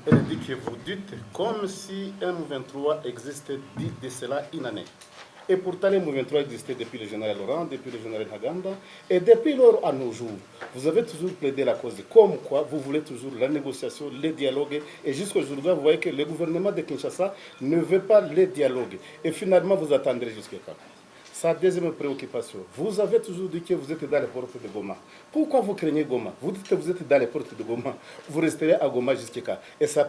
elle dit que vous dites comme si M23 existait de cela une année. Et pourtant, M23 existait depuis le général Laurent, depuis le général Haganda, et depuis lors à nos jours. Vous avez toujours plaidé la cause, comme quoi vous voulez toujours la négociation, les dialogues, et jusqu'à aujourd'hui, vous voyez que le gouvernement de Kinshasa ne veut pas les dialogues. Et finalement, vous attendrez jusqu'à quand? Sa deuxième préoccupation, vous avez toujours dit que vous êtes dans les portes de Goma. Pourquoi vous craignez Goma? Vous dites que vous êtes dans les portes de Goma. Vous resterez à Goma jusqu'à quand? Et sa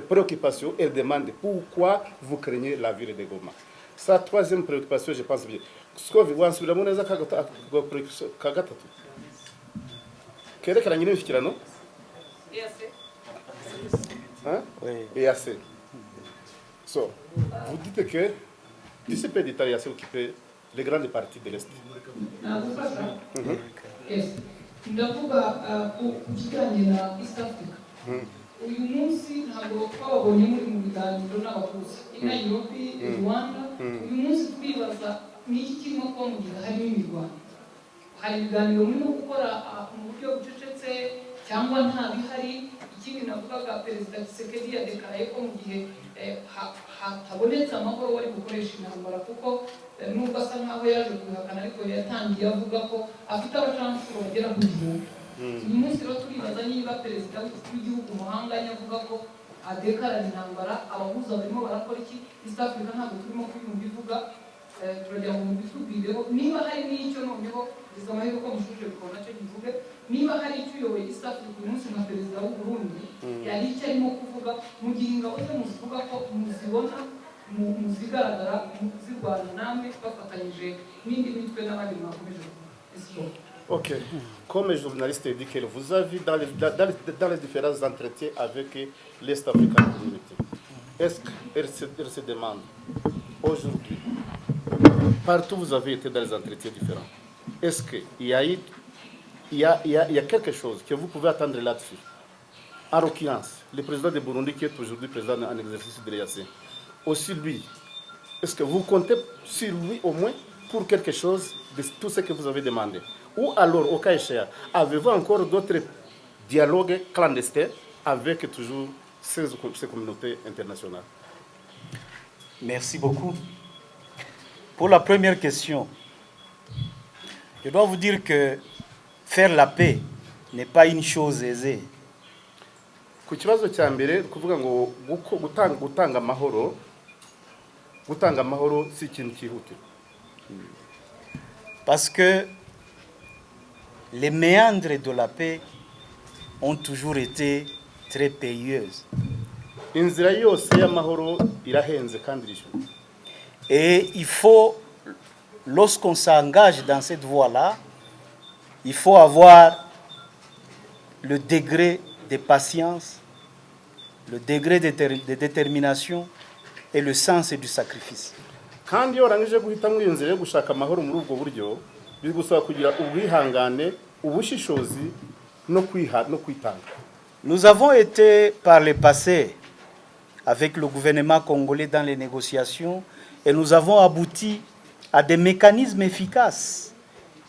préoccupation, elle demande pourquoi vous craignez la ville de Goma. Sa troisième préoccupation, je pense bien. Skovi, wansubiramo neza ka gatatu. Kerekeranye n'ibishyikirano? Hein? Oui. EAC. So, vous dites que d'ici peu d'État, EAC occupé les grandes parties de l'Est. Ndavuga ku kijyanye na East Africa. Uyu munsi ntabwo twabonye muri mu biganiro n'abakuzi i Nairobi, Rwanda. Uyu munsi turibaza n'iki kirimo kuba mu gihe harimo imirwano. Hari ibiganiro murimo gukora mu buryo bucecetse cyangwa nta bihari. Ikindi navugaga Perezida Tshisekedi yadekaraye ko mu gihe habonetse amahoro wari gukoresha intambara kuko nubwo asa nkaho yaje kubihakana ariko yatangiye avuga ko afite abacancuro bagera ku gihumbi. Uyu munsi rero turibaza niba perezida w'igihugu muhanganye avuga ko adekarana intambara abahuza barimo barakora iki. East Africa ntabwo turimo kwiyumva ivuga turagira ngo mubitubwireho niba hari n'icyo noneho biza amahirwe ko mushuje bikora nacyo kivuge niba hari icyo uyoboye East Africa uyu munsi nka perezida w'u Burundi yari icyo arimo kuvuga mu gihe ingabo ze muzivuga ko muzibona muzigaragara zirwana namwe bafatanyije n'indi mitwe n'abandi mwakomeje kuvuga. Ok. Comme journaliste dit que vous avez dans les différents entretiens avec l'Est African Community, est-ce qu'elle se demande aujourd'hui, partout vous avez été dans les entretiens différents, est-ce qu'il y a quelque chose que vous pouvez attendre là-dessus? En l'occurrence, le président de Burundi qui est aujourd'hui président en exercice de l'EAC, aussi lui, est-ce que vous comptez sur lui au moins pour quelque chose de tout ce que vous avez demandé? Ou alors, au cas échéant, avez-vous encore d'autres dialogues clandestins avec toujours ces communautés internationales? Merci beaucoup. Pour la première question, je dois vous dire que faire la paix n'est pas une chose aisée. Ku kibazo cya mbere kuvuga ngo gutanga amahoro si ikintu cyihutirwa. Parce que les méandres de la paix ont toujours été très périlleuses. Inzira yose y'amahoro irahenze kandi irishyura. Et il faut, lorsqu'on s'engage dans cette voie-là, il faut avoir le degré de patience, le degré de détermination et le sens du sacrifice. Kandi iyo urangije guhitamo iyo nzira yo gushaka amahoro muri ubwo buryo bigusaba kugira ubwihangane, ubushishozi no kwitanga. Nous avons été par le passé avec le gouvernement congolais dans les négociations et nous avons abouti à des mécanismes efficaces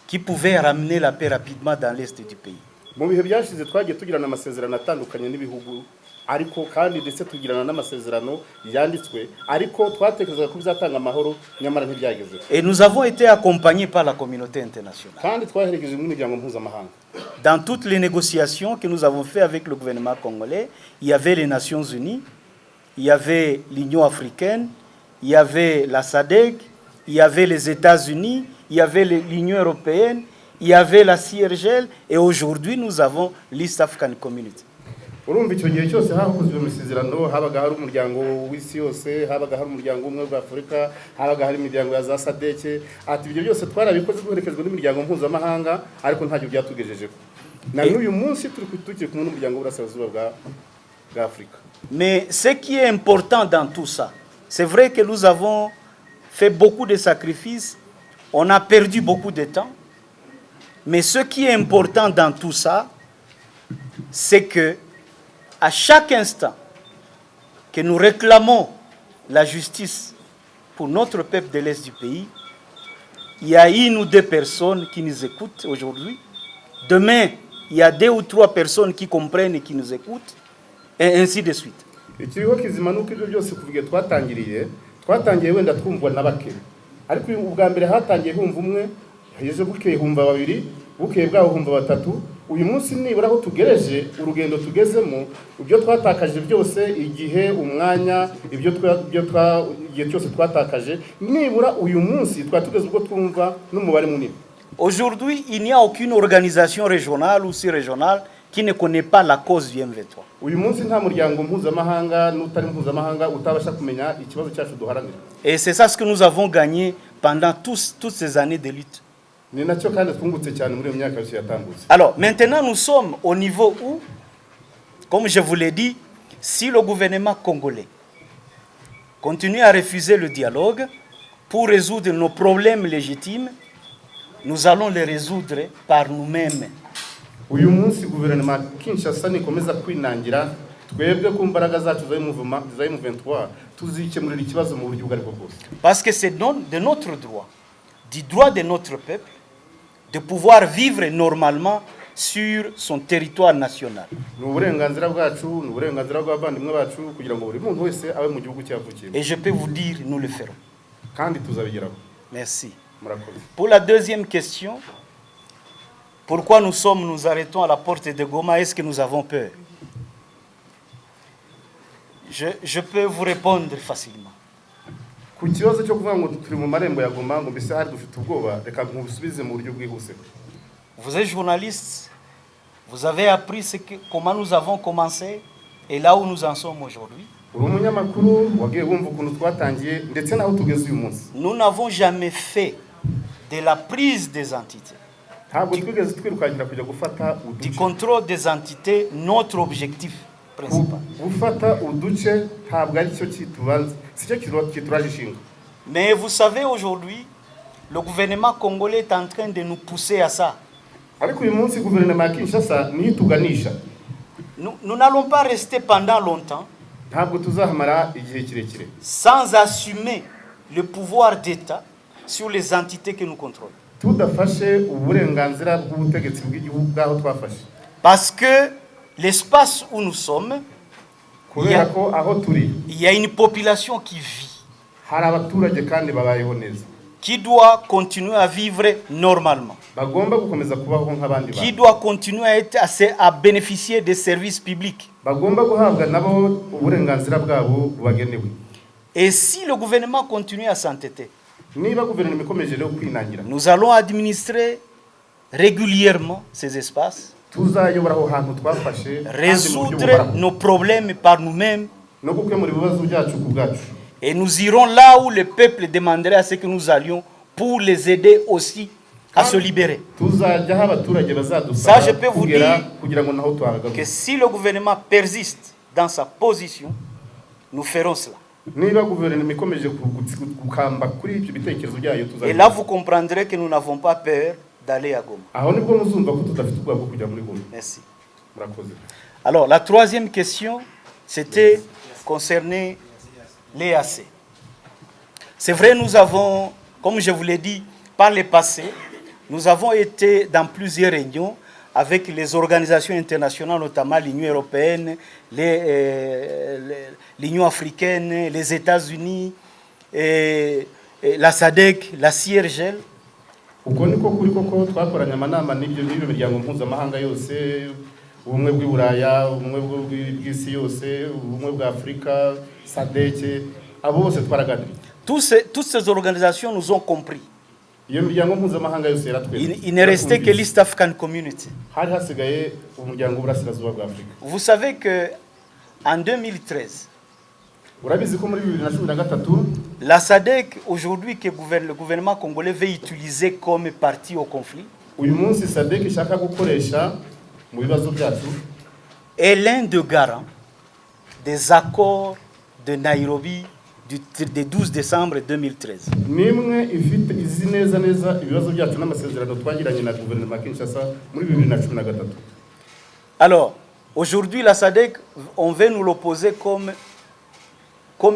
qui pouvaient ramener la paix rapidement dans l'est du pays. Mu bihe byashize twagiye tugirana amasezerano atandukanye n'ibihugu ariko kandi ndetse tugirana n'amasezerano yanditswe ariko twatekerezaga ko bizatanga amahoro nyamara ntibyageze. Et nous avons été accompagnés par la communauté internationale. Kandi twaherekeje mu miryango mpuzamahanga. Dans toutes les négociations que nous avons fait avec le gouvernement congolais, il y avait les Nations Unies, il y avait l'Union africaine, il y avait la SADC, il y avait les États-Unis, il y avait l'Union européenne, il y avait la CIRGL et aujourd'hui nous avons l'East African Community. Urumva icyo gihe cyose hakozwe amasezerano habaga hari umuryango w'isi yose, habaga hari umuryango umwe wa Afrika, habaga hari imiryango ya za SADC, ati ibyo byose twarabikoze duherekejwe n'imiryango mpuzamahanga ariko ntacyo byatugejejeho. Na n'uyu munsi turi kumwe n'umuryango w'Uburasirazuba bwa Afrika. Mais ce qui est important dans tout ça, C'est vrai que nous avons fait beaucoup de sacrifices, on a perdu beaucoup de temps, mais ce qui est important dans tout ça, c'est que à chaque instant que nous réclamons la justice pour notre peuple de l'Est du pays, il y a une ou deux personnes qui nous écoutent aujourd'hui. Demain, il y a 2 ou 3 personnes qui comprennent et qui nous écoutent, et ainsi de suite. ikiriho kizima nuko ibyo byose kuvuga twatangiye wenda twumvwa na bake ariko ubwa mbere hatangiye humva umwe hije bukeye humva babiri bukeye bwaho humva batatu uyu munsi nibura aho tugereje urugendo tugezemo ibyo twatakaje byose igihe umwanya ibyo cyose twatakaje nibura uyu munsi twatugeze ubwo twumva n'umubare munini. Aujourd'hui, il n'y a aucune organisation régionale ou sous-régionale qui ne connaît pas la cause du M23. Uyu munsi nta muryango mpuzamahanga n'utari mpuzamahanga utabasha kumenya ikibazo cyacu duharanira. Et c'est ça ce que nous avons gagné pendant toutes ces années de lutte. Ni nacyo kandi twungutse cyane muri myaka yose yatambutse. Alors, maintenant nous sommes au niveau où, comme je vous l'ai dit, si le gouvernement congolais continue à refuser le dialogue pour résoudre nos problèmes légitimes, nous allons les résoudre par nous-mêmes. Uyu munsi guverinoma Kinshasa nikomeza kwinangira twebwe ku mbaraga zacu za M23 tuzikemurira ikibazo mu buryo bwari bwose. Parce que c'est de notre droit, du droit de notre peuple, de pouvoir vivre normalement sur son territoire national. N'uburenganzira bwacu, n'uburenganzira bw'abavandimwe bacu kugira ngo buri muntu wese abe mu gihugu cyavukiyemo. Et je peux vous dire, nous le ferons. Kandi tuzabigeraho. Merci. Murakoze. Pour la deuxième question, pourquoi nous arrêtons à la porte de Goma? Est-ce que nous avons peur? Je peux vous répondre facilement. Ku kibazo cyo kuvuga ngo turi mu marembo ya Goma ngo mbese hari dufite ubwoba reka nkusubize mu buryo bwihuse. Vous êtes journaliste, vous avez appris comment nous avons commencé et là où nous en sommes aujourd'hui. Uri umunyamakuru wagiye wumva ukuntu twatangiye ndetse naho tugeze uyu munsi. Nous n'avons jamais fait de la prise des entités, du contrôle des entités, notre objectif principal. Mais vous savez, aujourd'hui, le gouvernement congolais est en train de nous pousser à ça. Nous n'allons pas rester pendant longtemps sans assumer le pouvoir d'État sur les entités que nous contrôlons. Parce que l'espace où nous sommes, il y a une population qui vit, qui doit continuer à vivre normalement, qui doit continuer à bénéficier des services publics. Et si le gouvernement continue à s'entêter, nous allons administrer régulièrement ces espaces, résoudre nos problèmes par nous-mêmes, et nous irons là où le peuple demanderait à ce que nous allions pour les aider aussi à se libérer. Ça, je peux vous dire que si le gouvernement persiste dans sa position, nous ferons cela. Et là, vous comprendrez que nous n'avons pas peur d'aller à Goma. Merci. Alors, la troisième question, c'était concerné l'EAC. C'est vrai, nous avons, comme je vous l'ai dit, par le passé, nous avons été dans plusieurs réunions avec les organisations internationales, notamment l'Union européenne, l'Union africaine, les États-Unis, la SADC, la CIRGL. ubumwe bw'Iburaya, ubumwe bw'isi yose, ubumwe bw'Afrika, SADC, abo bose twaraganiriye. Toutes ces organisations nous ont compris. Iyo miryango mpuzamahanga yose yaratweze. Il ne restait que l'East African Community. Hari hasigaye umuryango w'Uburasirazuba bwa Afrika. Vous savez que en 2013, urabizi ko muri 2013 la SADC aujourd'hui que le gouvernement congolais veut utiliser comme partie au conflit, uyu munsi SADC ishaka gukoresha mu bibazo byacu, est l'un des garants des accords de Nairobi du 12 décembre 2013. nimwe ifite izi neza ibibazo byacu n'amasezerano twagiranye na gouvernement ya Kinshasa muri 2013. Alors, aujourd'hui, la SADC, on veut nous l'opposer comme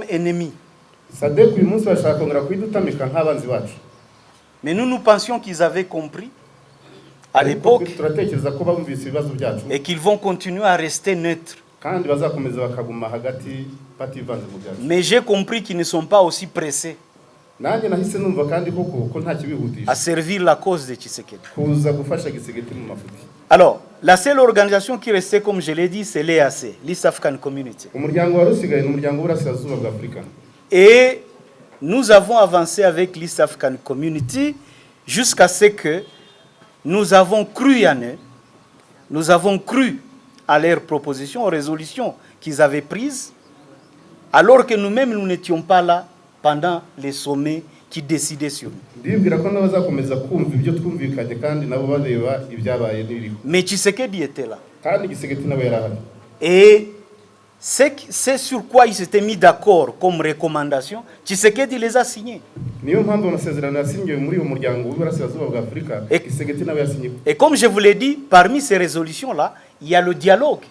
ennemi. SADC uyu munsi bashaka kongera kwidutamika nk'abanzi bacu. Mais nous pensions qu'ils avaient compris à l'époque turatekereza ko bumvise ibibazo byacu et qu'ils vont continuer à rester neutres. kandi bazakomeza bakaguma hagati bativanze mu byacu. Mais j'ai compris qu'ils ne sont pas aussi pressés nanjye nahise numva kandi ko nta kibihutisha à servir la cause de Tshisekedi. kuza gufasha Tshisekedi mu mafuti. Alors, la seule organisation qui restait, comme je l'ai dit, c'est l'EAC, l'East African Community. Umuryango wa rusigaye n'umuryango w'Uburasirazuba bwa Afurika. Et nous avons avancé avec l'East African Community jusqu'à ce que nous avons cru en eux, nous avons cru à leurs propositions, aux résolutions qu'ils avaient prises, alors que nous-mêmes, nous n'étions pas là pendant les sommets qui décidaient sur nous. Mais Tshisekedi était là. Et c'est sur quoi ils s'étaient mis d'accord comme recommandation, Tshisekedi les a signés. Et comme je vous l'ai dit, parmi ces résolutions-là, il y a le dialogue.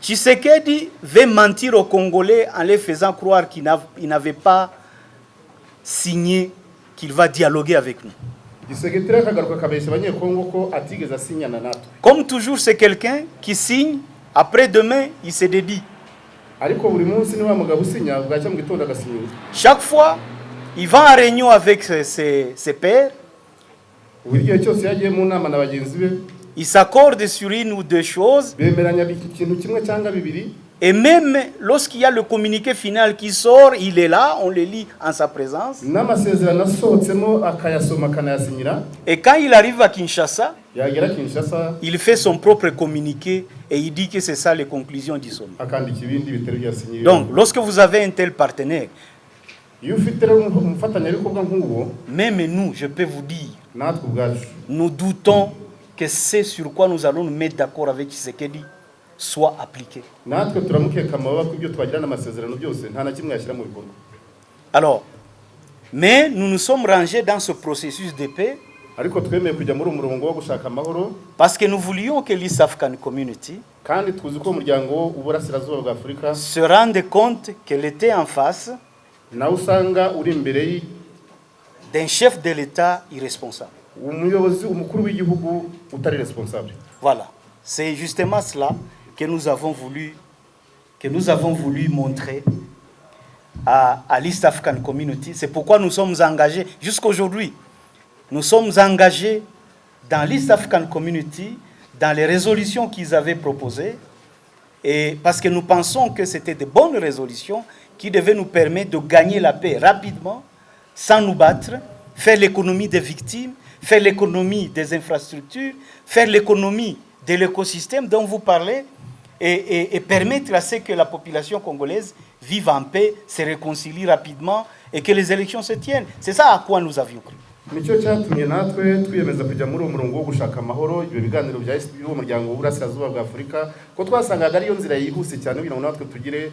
Tshisekedi veut mentir aux Congolais en les faisant croire qu'il n'avait pas signé qu'il va dialoguer avec nous. Comme toujours, c'est quelqu'un qui signe, après-demain, il se dédie. Chaque fois, il va en réunion avec ses pairs. Il s'accorde sur une ou deux choses. Et même lorsqu'il y a le communiqué final qui sort, il est là, on le lit en sa présence. Et quand il arrive à Kinshasa, il fait son propre communiqué et il dit que c'est ça les conclusions du sommet. Donc, lorsque vous avez un tel partenaire, même nous, je peux vous dire, nous doutons que c'est sur quoi nous allons nous mettre d'accord avec Tshisekedi soit appliqué. Alors, mais nous nous sommes rangés dans ce processus de paix parce que nous voulions que l'East African Community se rende compte qu'elle était en face d'un chef de l'État irresponsable. Voilà, c'est justement cela que nous avons voulu montrer à l'East African Community. C'est pourquoi nous sommes engagés jusqu'aujourd'hui. Nous sommes engagés dans l'East African Community, dans les résolutions qu'ils avaient proposées, et parce que nous pensons que c'était de bonnes résolutions qui devaient nous permettre de gagner la paix rapidement, sans nous battre, faire l'économie des victimes, faire l'économie des infrastructures, faire l'économie de l'écosystème dont vous parlez, et permettre à ce que la population congolaise vive en paix, se réconcilie rapidement et que les élections se tiennent. C'est ça à quoi nous avions cru. Nicyo cyatumye natwe twiyemeza kujya muri uwo murongo wo gushaka amahoro ibyo biganiro bya umuryango w'Uburasirazuba bwa Afurika ko twasangaga ariyo nzira yihuse cyane kugira ngo natwe tugire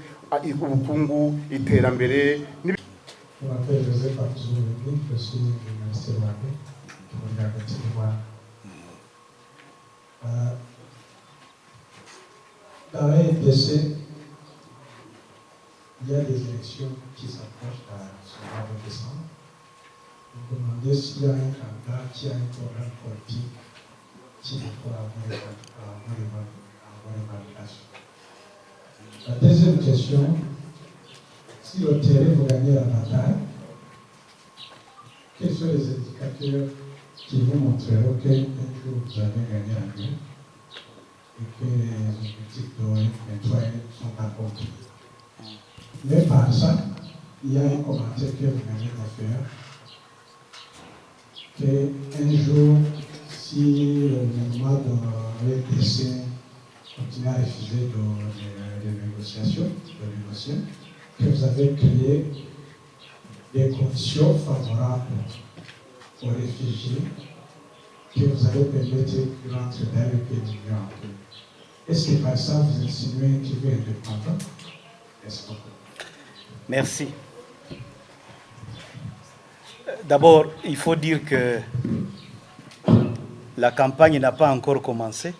ubukungu iterambere. Dans la RDC, il y a des élections qui s'approchent sur le mois de décembre. Vous demandez s'il y a un candidat qui a un programme politique qui faut avoir une validation. La deuxième question, si le terrain vous gagnez la bataille, quels sont les indicateurs qui vous montreront qu'un jour vous avez gagné la guerre et que les objectifs de l'M23 sont accomplis? Mais par ça, il y a un commentaire que vous venez de faire, qu'un jour, si le gouvernement de l'RDC continue à refuser de négocier, que vous avez créé des conditions favorables aux réfugiés, que vous avez permis de rentrer dans le pays. Est-ce que par ça, vous insinuez qu'il veut être indépendant? Est-ce que... Merci. D'abord, il faut dire que la campagne n'a pas encore commencé.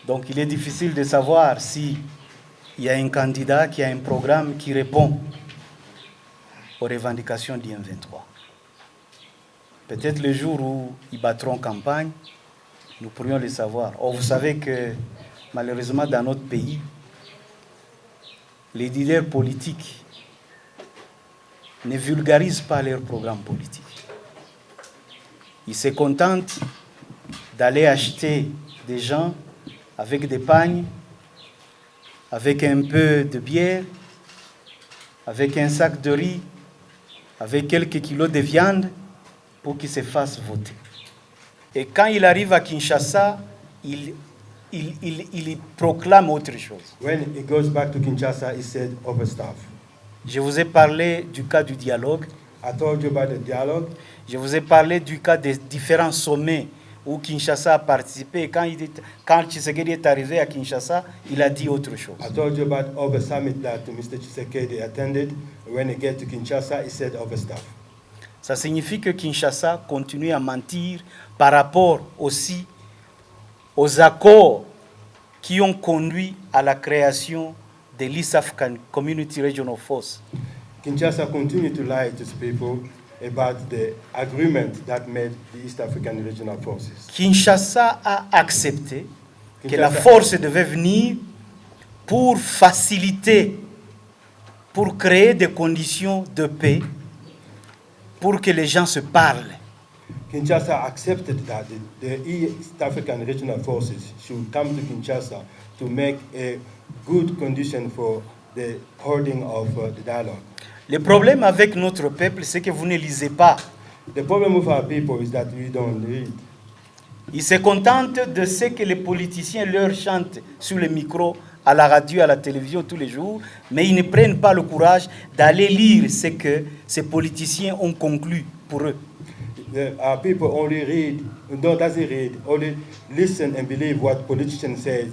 Donc, il est difficile de savoir s'il y a un candidat qui a un programme qui répond aux revendications du M23. Peut-être le jour où ils battront campagne, nous pourrions le savoir. Or, vous savez que, malheureusement, dans notre pays, les leaders politiques ne vulgarisent pas leur programme politique. Ils se contentent d'aller acheter des gens avec des pagnes, avec un peu de bière, avec un sac de riz, avec quelques kilos de viande pour qu'ils se fassent voter. Et quand il arrive à Kinshasa, il proclame autre chose. When he goes back to Kinshasa, he said overstaff. Je vous ai parlé du cas du dialogue. I told you about the dialogue. Je vous ai parlé du cas des différents sommets où Kinshasa a participé. Quand Tshisekedi est arrivé à Kinshasa, il a dit autre chose. I told you about all the summit that Mr. Tshisekedi attended. When he get to Kinshasa, he said overstaff. Ça signifie que Kinshasa continue à mentir par rapport aussi aux accords qui ont conduit à la création de l'East African Community Regional Force. Kinshasa continue to lie to people about the agreement that made the East African Regional Forces. Kinshasa a accepté que la force devait venir pour faciliter, pour créer des conditions de paix, pour que les gens se parlent. Kinshasa accepted that the East African Regional Forces should come to Kinshasa to make a good condition for the holding of the dialogue. Le problème avec notre peuple, c'est que vous ne lisez pas. The problem with our people is that we don't read. Ils se contentent de ce que les politiciens leur chantent sur le micro, à la radio, à la télévision tous les jours, mais ils ne prennent pas le courage d'aller lire ce que ces politiciens ont conclu pour eux. Our people only read, doesn't read, only listen and believe what politicians say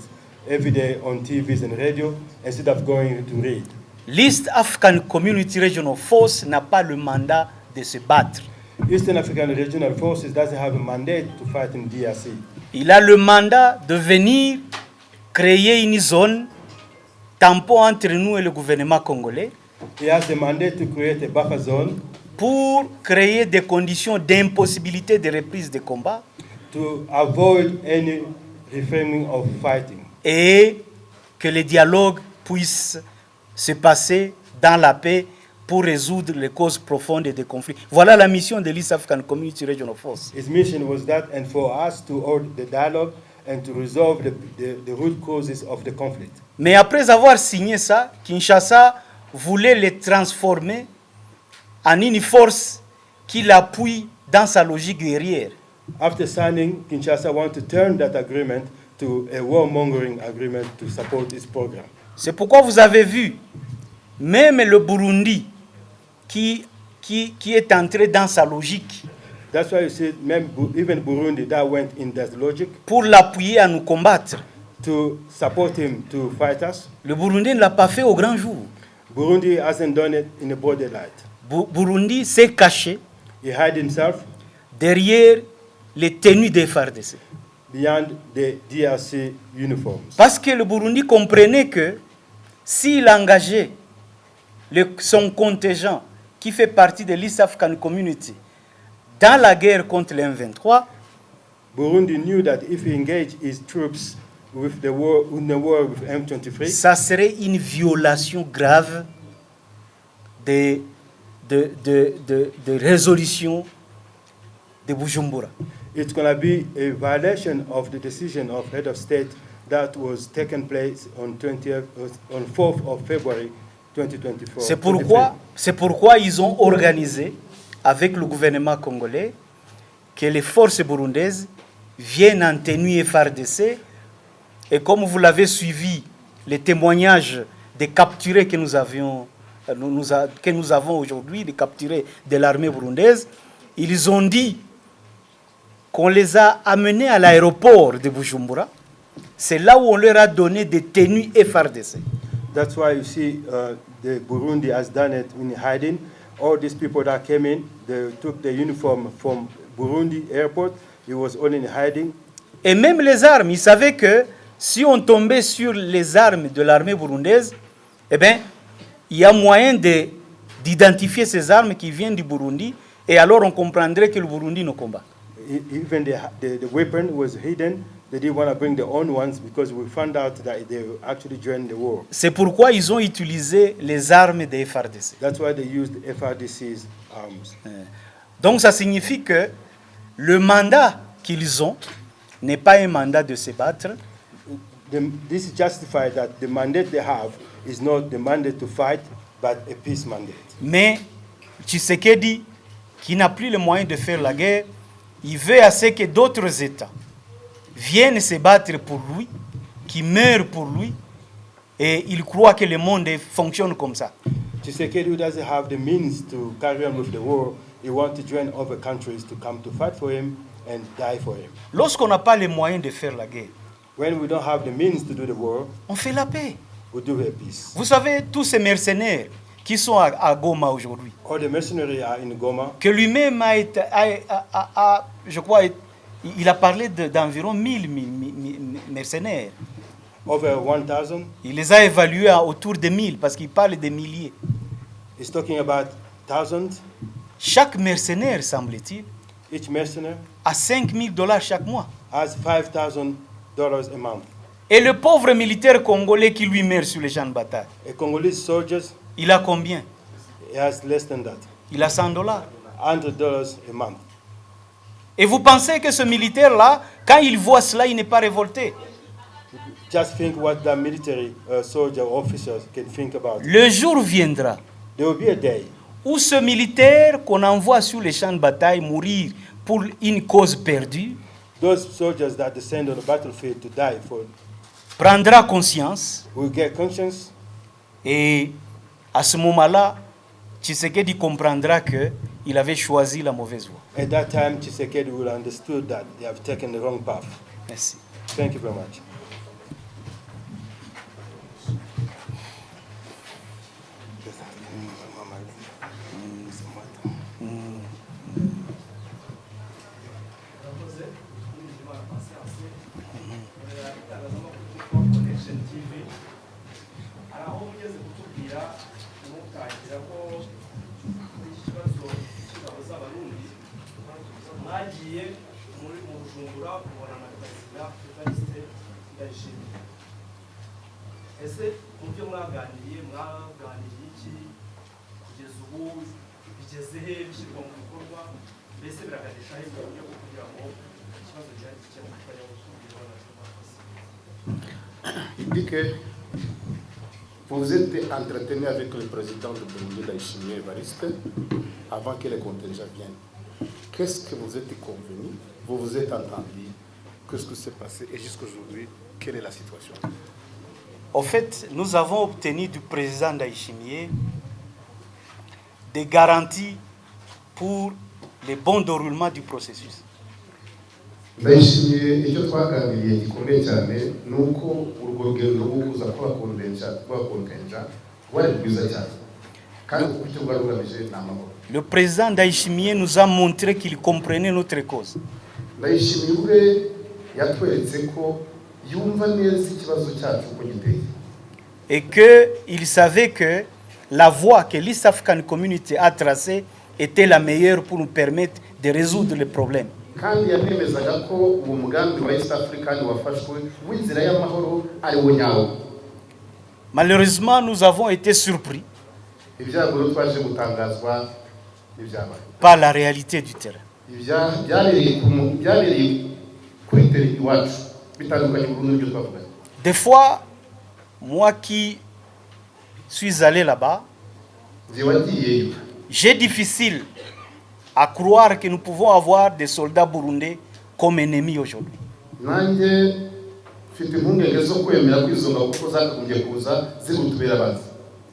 every day on TVs and radio instead of going to read. L'East African Community Regional Force n'a pas le mandat de se battre. Eastern African Regional Forces doesn't have a mandate to fight in DRC. Il a le mandat de venir créer une zone tampon entre nous et le gouvernement congolais. He has the mandate to create a buffer zone pour créer des conditions d'impossibilité de reprise des combats. To avoid any reframing of fighting. Et que les dialogues puissent se passer dans la paix pour résoudre les causes profondes des conflits. Voilà la mission de l'East African Community Regional Force. His mission was that, and for us to hold the dialogue and to resolve the root causes of the conflict. Mais après avoir signé ça, Kinshasa voulait les transformer en une force qui l'appuie dans sa logique guerrière. After signing, Kinshasa wanted to turn that agreement to a warmongering agreement to support its program. C'est pourquoi vous avez vu, même le Burundi, qui est entré dans sa logique. That's why you see, even Burundi, that went in that logic. Pour l'appuyer à nous combattre. To support him to fight us. Le Burundi ne l'a pas fait au grand jour. Burundi hasn't done it in the broad daylight. Burundi s'est caché. He hid himself derrière les tenues des FARDC. Beyond the DRC uniforms. Parce que le Burundi comprenait que s'il engageait son contingent qui fait partie de l'East African Community dans la guerre contre le M23, Burundi knew that if he engaged his troops with the war with M23, ça serait une violation grave de résolution de Bujumbura. It's going to be a violation of the decision of head of state that was taken place on 4th of February 2024. C'est pourquoi ils ont organisé avec le gouvernement congolais que les forces burundaises viennent en tenue FARDC, et comme vous l'avez suivi, les témoignages des capturés que nous avons aujourd'hui, des capturés de l'armée burundaise, ils ont dit qu'on les a amenés à l'aéroport de Bujumbura. c'est là où on leur a donné des tenues FRDC. That's why you see the Burundi has done it in hiding. All these people that came in, they took the uniform from Burundi airport. It was all in hiding. Et même les armes, ils savaient que si on tombait sur les armes de l'armée burundaise, eh bien, il y a moyen d'identifier ces armes qui viennent du Burundi, et alors on comprendrait que le Burundi nous combat. Even the weapon was hidden. They didn't want to bring their own ones because we found out that they actually joined the war. C'est pourquoi ils ont utilisé les armes des FRDC. That's why they used FRDC's arms. Donc ça signifie que le mandat qu'ils ont n'est pas un mandat de se battre. This justifies that the mandate they have is not the mandate to fight, but a peace mandate. Mais Tshisekedi, qui n'a plus les moyens de faire la guerre, il veut assez que d'autres États viennent se battre pour lui, qui meurent pour lui, et il croit que le monde fonctionne comme ça. Tshisekedi, who doesn't have the means to carry on with the war, he wants to join other countries to come to fight for him and die for him. Lorsqu'on n'a pas les moyens de faire la guerre, when we don't have the means to do the war, on fait la paix. We do a peace. Vous savez, tous ces mercenaires qui sont à Goma aujourd'hui, all the mercenaries are in Goma, que lui-même je crois, il a parlé d'environ 1000 mercenaires. Over 1000. Il les a évalués autour de 1000 parce qu'il parle des milliers. He's talking about thousands. Chaque mercenaire, semble-t-il, each mercenary a $5,000 chaque mois. Has $5,000 a month. Et le pauvre militaire congolais qui lui meurt sur les champs de bataille, a Congolese soldier, il a combien? He has less than that. Il a $100. $100 a month. Et vous pensez que ce militaire-là, quand il voit cela, il n'est pas révolté? Just think what the military soldier officers can think about. Le jour viendra There will be a day où ce militaire qu'on envoie sur les champs de bataille mourir pour une cause perdue, those soldiers that descend on the battlefield to die for, prendra conscience, will get conscience, et à ce moment-là, Tshisekedi comprendra qu'il avait choisi la mauvaise voie. At that time, Tshisekedi will understood that they have taken the wrong path. Merci. Thank you very much. Il dit que vous vous êtes entretenu avec le président de Burundi, Ndayishimiye Evariste, avant que les contingents viennent. Qu'est-ce que vous êtes convenu? Vous vous êtes entendu? Qu'est-ce qui s'est passé? Et jusqu'à aujourd'hui, quelle est la situation? En fait, nous avons obtenu du président Ndayishimiye des garanties pour le bon déroulement du processus. Ndayishimiye icyo twaganiriye gikomeye cyane ni uko urwo rugendo rwo kuza kubakonvenja rwari rwiza cyane kandi icyo rwari rugamije ni amahoro. Le président Ndayishimiye nous a montré qu'il comprenait notre cause. Ndayishimiye ubwe yatweretse ko yumva neza ikibazo cyacu uko giteye. Et qu'il savait que la voie que l'East African Community a tracée était la meilleure pour nous permettre de résoudre les problèmes. Kandi yanemezaga ko uwo mugambi wa East African wafashwe w'inzira y'amahoro ari wo nyawo. Malheureusement, nous avons été surpris Ibyago twaje gutangazwa n'ibyabaye. Par la réalité du terrain. Byariri kuri terrain iwacu bitandukanye Burundi n'ibyo twavugaga. Des fois, moi qui suis allé là-bas, j'ai difficile à croire que nous pouvons avoir des soldats burundais comme ennemis aujourd'hui.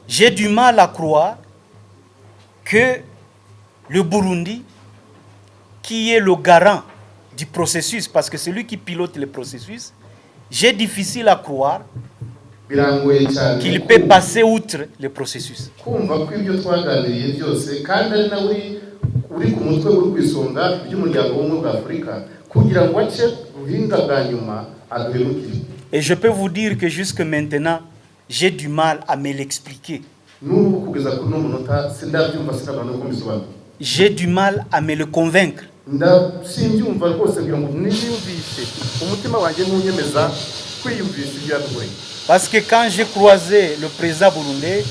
J'ai du mal à croire que le Burundi, qui est le garant du processus, parce que c'est lui qui pilote le processus, j'ai difficile à croire birangoye cyane qu'il peut passer outre le processus. kumva ko ibyo twaganiriye byose kandi ari nawe uri ku mutwe uri kwisonga by'umuryango w'ubumwe bwa Afurika kugira ngo ace ruhinga bwa nyuma aduhemukire. Et je peux vous dire que jusque maintenant, j'ai du mal à me l'expliquer. N'ubu kugeza kuri no munota sindabyumva sikabana uko bisobanura. J'ai du mal à me le convaincre. Simbyumva rwose kugira ngo niyumvise umutima wanjye n'unyemeza kwiyumvise ibyo yadukoreye. Parce que quand j'ai croisé le président burundais,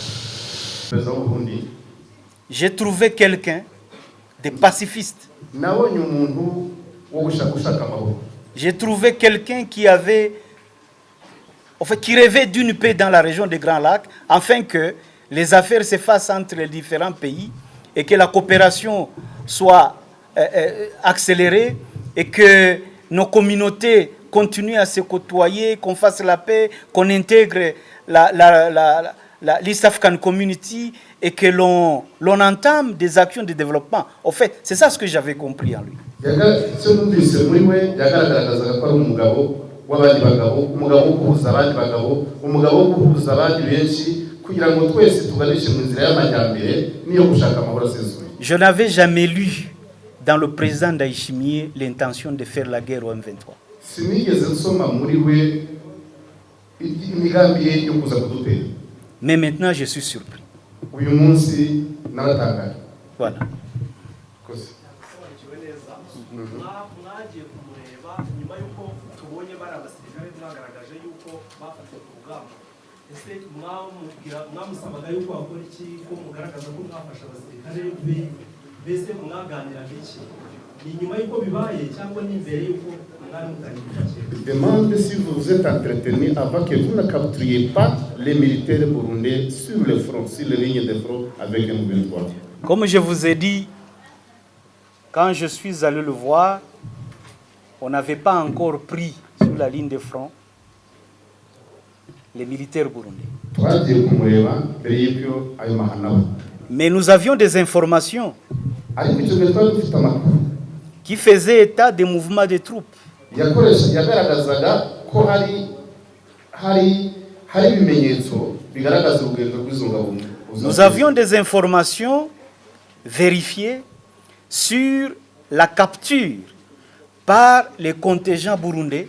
j'ai trouvé quelqu'un de pacifiste. J'ai trouvé quelqu'un qui avait, qui rêvait d'une paix dans la région des Grands Lacs, afin que les affaires se fassent entre les différents pays et que la coopération soit accélérée et que nos communautés continuent à se côtoyer, qu'on fasse la paix, qu'on intègre l'East African Community et que l'on entame des actions de développement. En fait, c'est ça ce que j'avais compris en lui. Je n'avais jamais lu dans le président Ndayishimiye l'intention de faire la guerre au M23. Mais maintenant, je suis surpris. Voilà. Demande si vous êtes entretenu avant que vous ne capturiez pas les militaires burundais sur le front, sur les lignes de front avec un M23. Comme je vous ai dit, quand je suis allé le voir, on n'avait pas encore pris sur la ligne de front les militaires burundais. Mais nous avions des informations qui faisaient état des mouvements de troupes. Nous avions des informations vérifiées sur la capture par les contingents burundais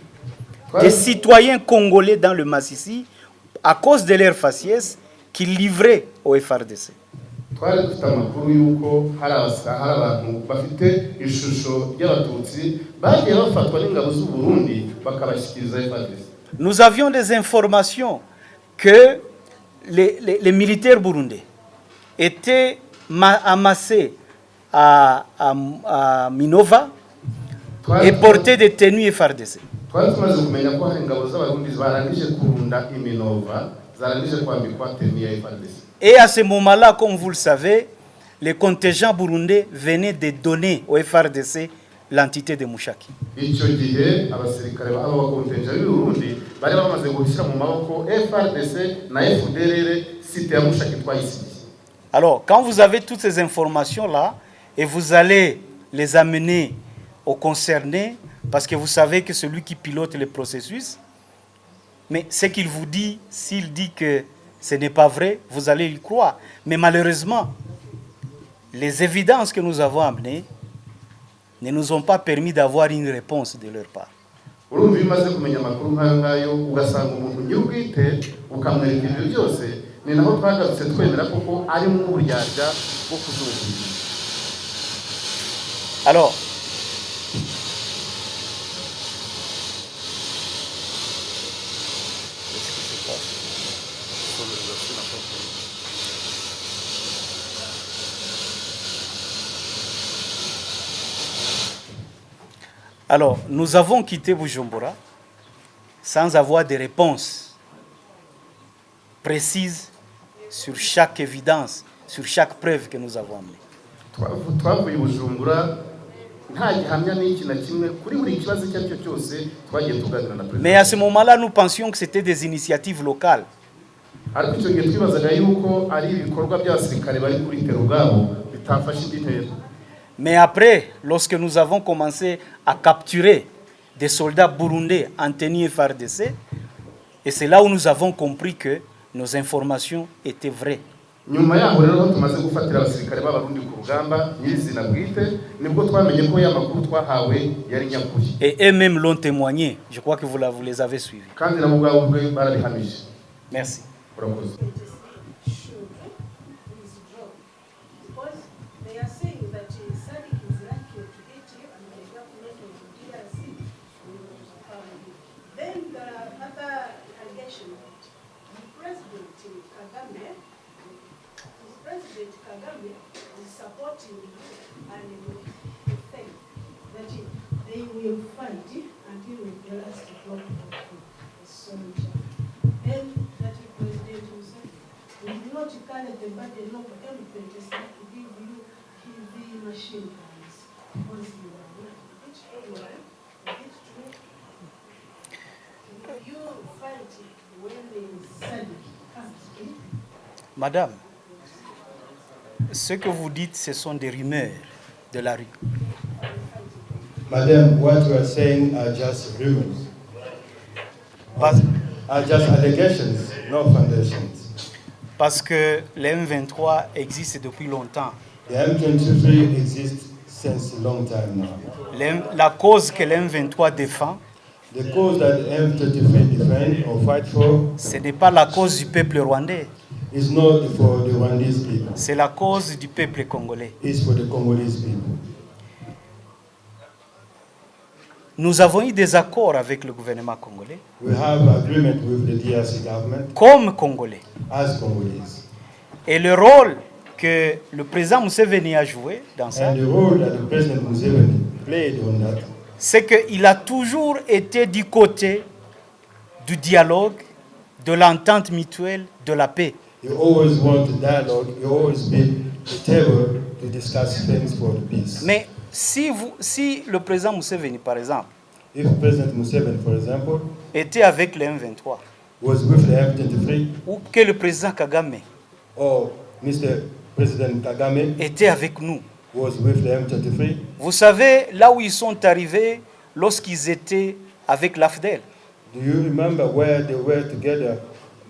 des citoyens congolais dans le Massissi à cause de leur faciès qu'ils livraient au FRDC. Nous avions des informations que les militaires burundais étaient amassés à Minova et portaient des tenues FRDC. Et à ce moment-là, comme vous le savez, les contingents burundais venaient de donner au FRDC l'entité de Mushaki. Alors, quand vous avez toutes ces informations-là, et vous allez les amener aux concernés, parce que vous savez que celui qui pilote le processus, mais ce qu'il vous dit, s'il dit que ce n'est pas vrai, vous allez y croire. Mais malheureusement, les évidences que nous avons amenées ne nous ont pas permis d'avoir une réponse de leur part. Alors, nous avons quitté Bujumbura sans avoir de réponses précises sur chaque évidence, sur chaque preuve que nous avons amenée. Mais à ce moment-là, nous pensions que c'était des initiatives locales. Mais après, lorsque nous avons commencé à capturer des soldats burundais en tenue FARDC. Et c'est là où nous avons compris que nos informations étaient vraies. nyuma yaho rero tumaze gufatira abasirikare b'abarundi ku rugamba nyirizina bwite nibwo twamenye ko ya makuru twahawe yari nyakuri. Et eux-mêmes l'ont témoigné. Je crois que vous les avez suivis. kandi nabo ubwabo barabihamije. Merci. Urakoze. President Kagame is supporting and saying that they will fight until the last drop of the soldier. And that President himself will not carry the burden of everything to give you the machine guns. Because you are not which everyone get to you fight when the Sadiq comes. Madame, ce que vous dites, ce sont des rumeurs de la rue. Madam, what you are saying are just rumors. Are just allegations, no foundations. Parce que le M23 existe depuis longtemps. The M23 exists since a long time now. La cause que le M23 défend, the cause that the M23 defend or fight for, ce n'est pas la cause du peuple rwandais. It's not for the Rwandese people. C'est la cause du peuple congolais. It's for the Congolese people. Nous avons eu des accords avec le gouvernement congolais. We have agreement with the DRC government. Comme Congolais. As Congolese. Et le rôle que le président Museveni a joué dans ça, and the role that the President Museveni played on that, c'est qu'il a toujours été du côté du dialogue, de l'entente mutuelle, de la paix. He always wanted dialogue. He always been the table to discuss things for the peace. Mais si le président Museveni, par exemple, if President Museveni, for example, était avec le M23, was with the M23, ou que le président Kagame, or Mr. President Kagame, était avec nous, was with the M23, vous savez là où ils sont arrivés lorsqu'ils étaient avec l'AFDEL? do you remember where they were together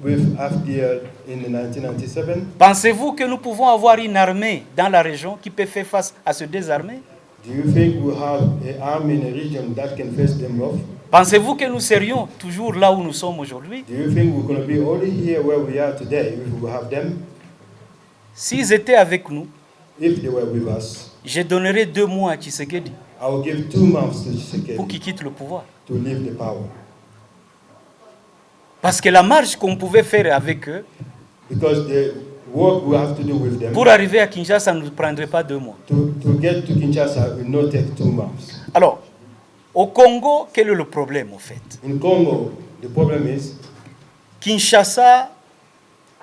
with AFDL in 1997? Pensez-vous que nous pouvons avoir une armée dans la région qui peut faire face à se désarmer? Do you think we have an army in a region that can face them off? Pensez-vous que nous serions toujours là où nous sommes aujourd'hui? Do you think we're going to be only here where we are today if we have them? S'ils étaient avec nous, if they were with us, je donnerais 2 mois à Tshisekedi I will give 2 months to Tshisekedi pour qu'il quitte le pouvoir. to leave the power. Parce que la marche qu'on pouvait faire avec eux, Because the work we have to do with them, pour arriver à Kinshasa, ça ne nous prendrait pas 2 mois. to get to Kinshasa will not take 2 months. Alors, au Congo, quel est le problème au fait? In Congo, the problem is Kinshasa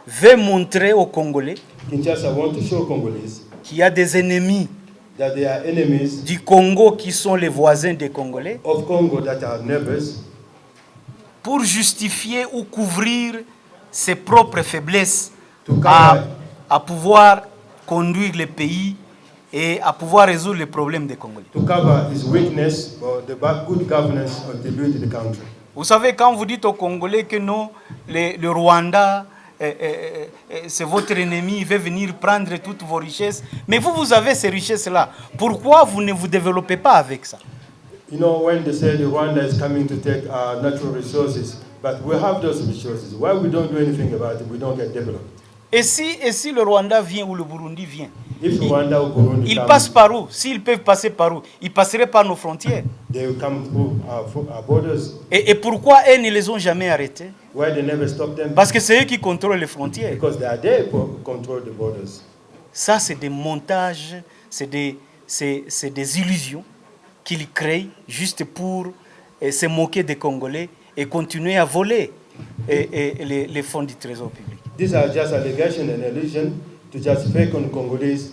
veut montrer aux Congolais Kinshasa want to show Congolese qu'il y a des ennemis that they are enemies du Congo qui sont les voisins des Congolais of Congo that are neighbors pour justifier ou couvrir ses propres faiblesses to cover, à pouvoir conduire le pays et à pouvoir résoudre les problèmes des Congolais. to cover his weakness or the good governance of the country. Vous savez, quand vous dites aux Congolais que non, le Rwanda, c'est votre ennemi, il veut venir prendre toutes vos richesses, mais vous avez ces richesses-là. Pourquoi vous ne vous développez pas avec ça? You know, when they say the Rwanda is coming to take our natural resources, but we have those resources. Why we don't do anything about it? We don't get developed. Et si le Rwanda vient ou le Burundi vient, If Rwanda or Burundi ils come, passent par où? S'ils peuvent passer par où? Ils passeraient par nos frontières. they will come through our borders. Et pourquoi eux ne les ont jamais arrêtés? Why they never stop them? Parce que c'est eux qui contrôlent les frontières. Because they are there to control the borders. Ça, c'est des montages, c'est des illusions qu'ils créent juste pour se moquer des Congolais et continuer à voler les fonds du trésor public. These are just allegations and illusion to just fake on Congolese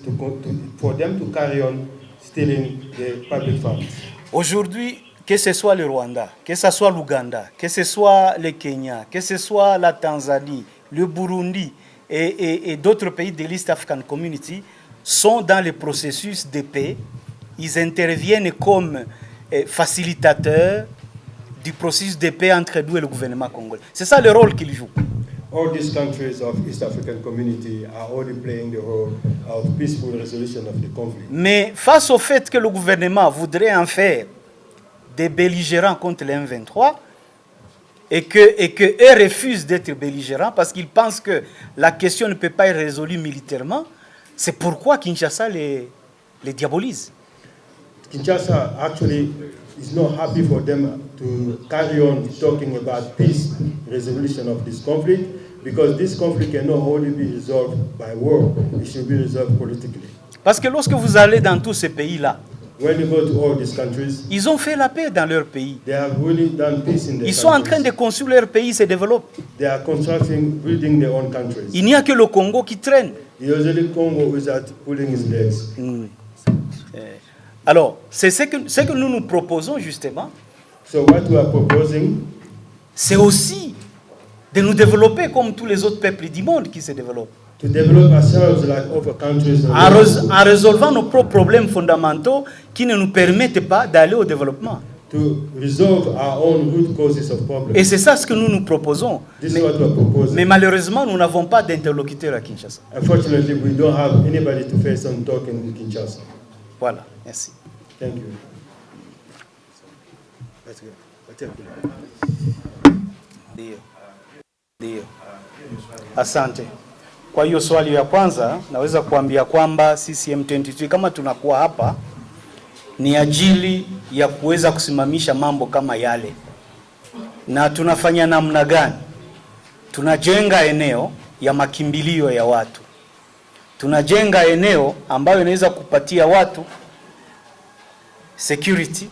for them to carry on stealing the public funds. Aujourd'hui, que ce soit le Rwanda, que ce soit l'Ouganda, que ce soit le Kenya, que ce soit la Tanzanie, le Burundi et d'autres pays de l'East African Community sont dans le processus de paix. Ils interviennent comme facilitateurs du processus de paix entre nous et le gouvernement congolais. C'est ça le rôle qu'il joue. All these countries of East African community are already playing the role of peaceful resolution of the conflict. Mais face au fait que le gouvernement voudrait en faire des belligérants contre les M23 et que eux refusent d'être belligérants parce qu'ils pensent que la question ne peut pas être résolue militairement, c'est pourquoi Kinshasa les diabolise. Kinshasa actually is not happy for them to carry on talking about peace resolution of this conflict, because this conflict cannot only be resolved by war, it should be resolved politically. Parce que lorsque vous allez dans tous ces pays-là, when you go to all these countries, ils ont fait la paix dans leur pays. They have really done peace in their Ils sont en train de construire leur pays se développe. They are constructing, building their own countries. Il n'y a que le Congo qui traîne. Usually Congo is at pulling his legs. Alors, c'est ce que nous proposons justement. So what we are proposing, c'est aussi de nous développer comme tous les autres peuples du monde qui se développent. To develop ourselves like other countries. En résolvant nos propres problèmes fondamentaux qui ne nous permettent pas d'aller au développement. To resolve our own root causes of problems. Et c'est ça ce que nous proposons. This is what we are proposing. Mais malheureusement, nous n'avons pas d'interlocuteur à Kinshasa. Unfortunately, we don't have anybody to face on talking in Kinshasa. Voilà, merci. Thank you. Ndio. Asante. Kwa hiyo swali ya kwanza naweza kuambia kwamba sisi M23 kama tunakuwa hapa ni ajili ya kuweza kusimamisha mambo kama yale. Na tunafanya namna gani? Tunajenga eneo ya makimbilio ya watu. Tunajenga eneo ambayo inaweza kupatia watu security,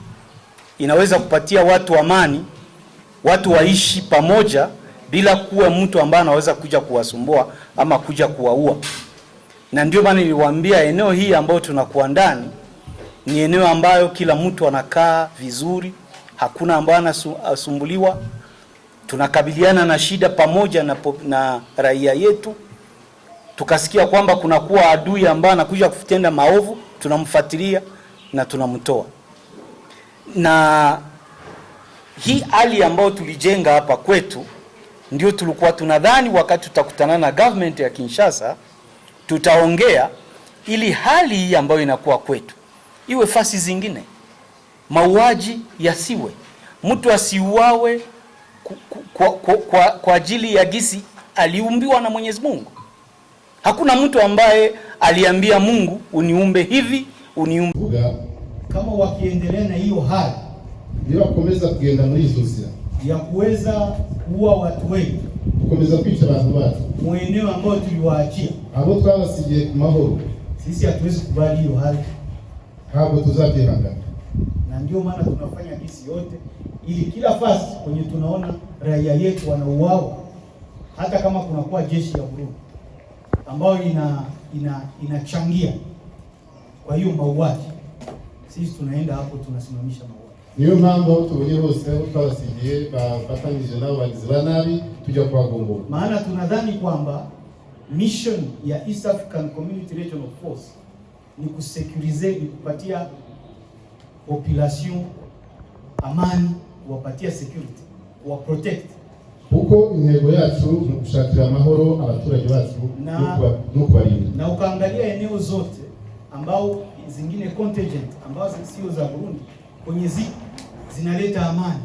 inaweza kupatia watu amani, watu waishi pamoja bila kuwa mtu ambaye anaweza kuja kuwasumbua ama kuja kuwaua. Na ndio maana niliwaambia eneo hii ambayo tunakuwa ndani ni eneo ambayo kila mtu anakaa vizuri, hakuna ambaye anasumbuliwa. Tunakabiliana na shida pamoja na raia yetu. Tukasikia kwamba kuna kuwa adui ambaye anakuja kutenda maovu, tunamfuatilia na tunamtoa. Na hii hali ambayo tulijenga hapa kwetu ndio tulikuwa tunadhani wakati tutakutana na government ya Kinshasa tutaongea ili hali hii ambayo inakuwa kwetu iwe fasi zingine. Mauaji yasiwe, mtu asiuawe kwa ajili ya gisi aliumbiwa na Mwenyezi Mungu. Hakuna mtu ambaye aliambia Mungu uniumbe hivi, uniumbe. Kama wakiendelea na hiyo hali niba komeza kugenda muri izo nzira ya kuweza kuua watu wengi, kukomeza kwica abantu bacu mu eneo ambao tuliwaachia, abo twabasigiye ku mahoro, sisi hatuwezi kubali hiyo hali, ntabwo tuzabyihangana. Na ndio maana tunafanya kisi yote ili kila fasi kwenye tunaona raia yetu wanauawa, hata kama kunakuwa jeshi ya Burundi ambayo inachangia kwa hiyo mauaji, sisi tunaenda hapo tunasimamisha mauaji. Niyo mpamvu tubonye hose aho twabasigiye bafatanyije nabo bagizi ba nabi tujya kubagombora. Maana tunadhani kwamba mission ya East African Community Regional Force ni kusecurize, ni kupatia population amani, kuwapatia security, kuwa protect. Huko intego yacu ni gushakira amahoro abaturage bacu no kubarinda. Na ukaangalia eneo zote ambao zingine contingent ambazo sio za Burundi kwenye zinaleta amani.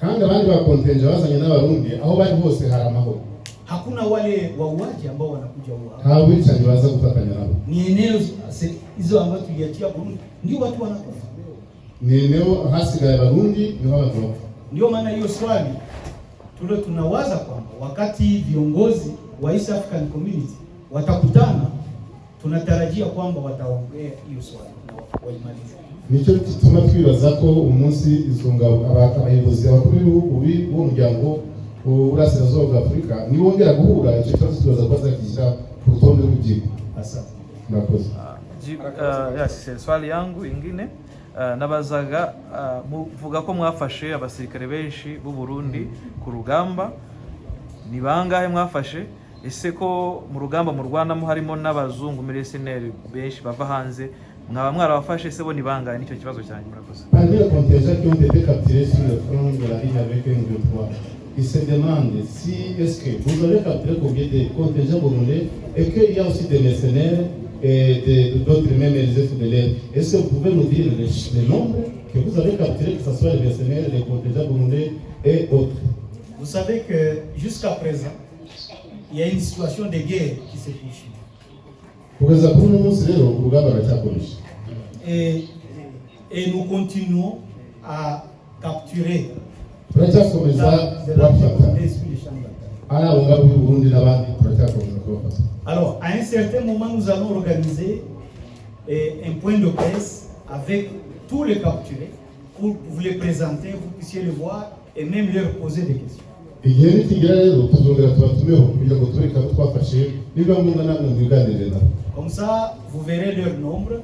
Kandi abandi ba contingent bazanye n'abarundi aho bari hose hari amahoro. Hakuna wale wauaji ambao wanakuja huko. Hao wichani baza gufatanya nabo. Ni eneo hizo ambazo tuliachia Burundi ndio watu wanakufa. Ni eneo hasigaye Barundi ni watu. Ndio maana hiyo swali tunawaza kwamba wakati viongozi wa East African Community watakutana, tunatarajia kwamba wataongea hiyo swali na waimalize. Nicyo gituma twibaza ko umunsi izunga abayobozi bakuru b'ibihugu b'umuryango w'Uburasirazuba bwa Afurika nibongera guhura icyo kibazo tubaza ko bazakishyira ku rutonde rw'ibyigwa. Asante. Murakoze. Swali yangu ingine nabazaga muvuga ko mwafashe abasirikare benshi b'u Burundi ku rugamba, ni bangahe mwafashe? Ese ko mu rugamba mu Rwanda harimo n'abazungu muri SNL benshi bava hanze, mwaba mwarabafashe se bo ni bangahe nicyo kibazo cyanjye murakoze. Parmi les contingents qui ont été capturés sur le front de la ligne avec M23, il se demande si est-ce que vous avez capturé combien de contingents burundais et qu'il y a aussi des mercenaires et d'autres même réserves de l'air. Est-ce que vous pouvez nous dire le nombre que vous avez capturé, que ce soit les mercenaires, les contingents burundais et autres? Vous savez que jusqu'à présent, il y a une situation de guerre qui se poursuit. Et nous continuons à capturer Alors, à un certain moment, nous allons organiser un point de presse avec tous les capturés pour vous les présenter, vous puissiez les voir et même leur poser des questions. Comme ça, vous verrez leur nombre.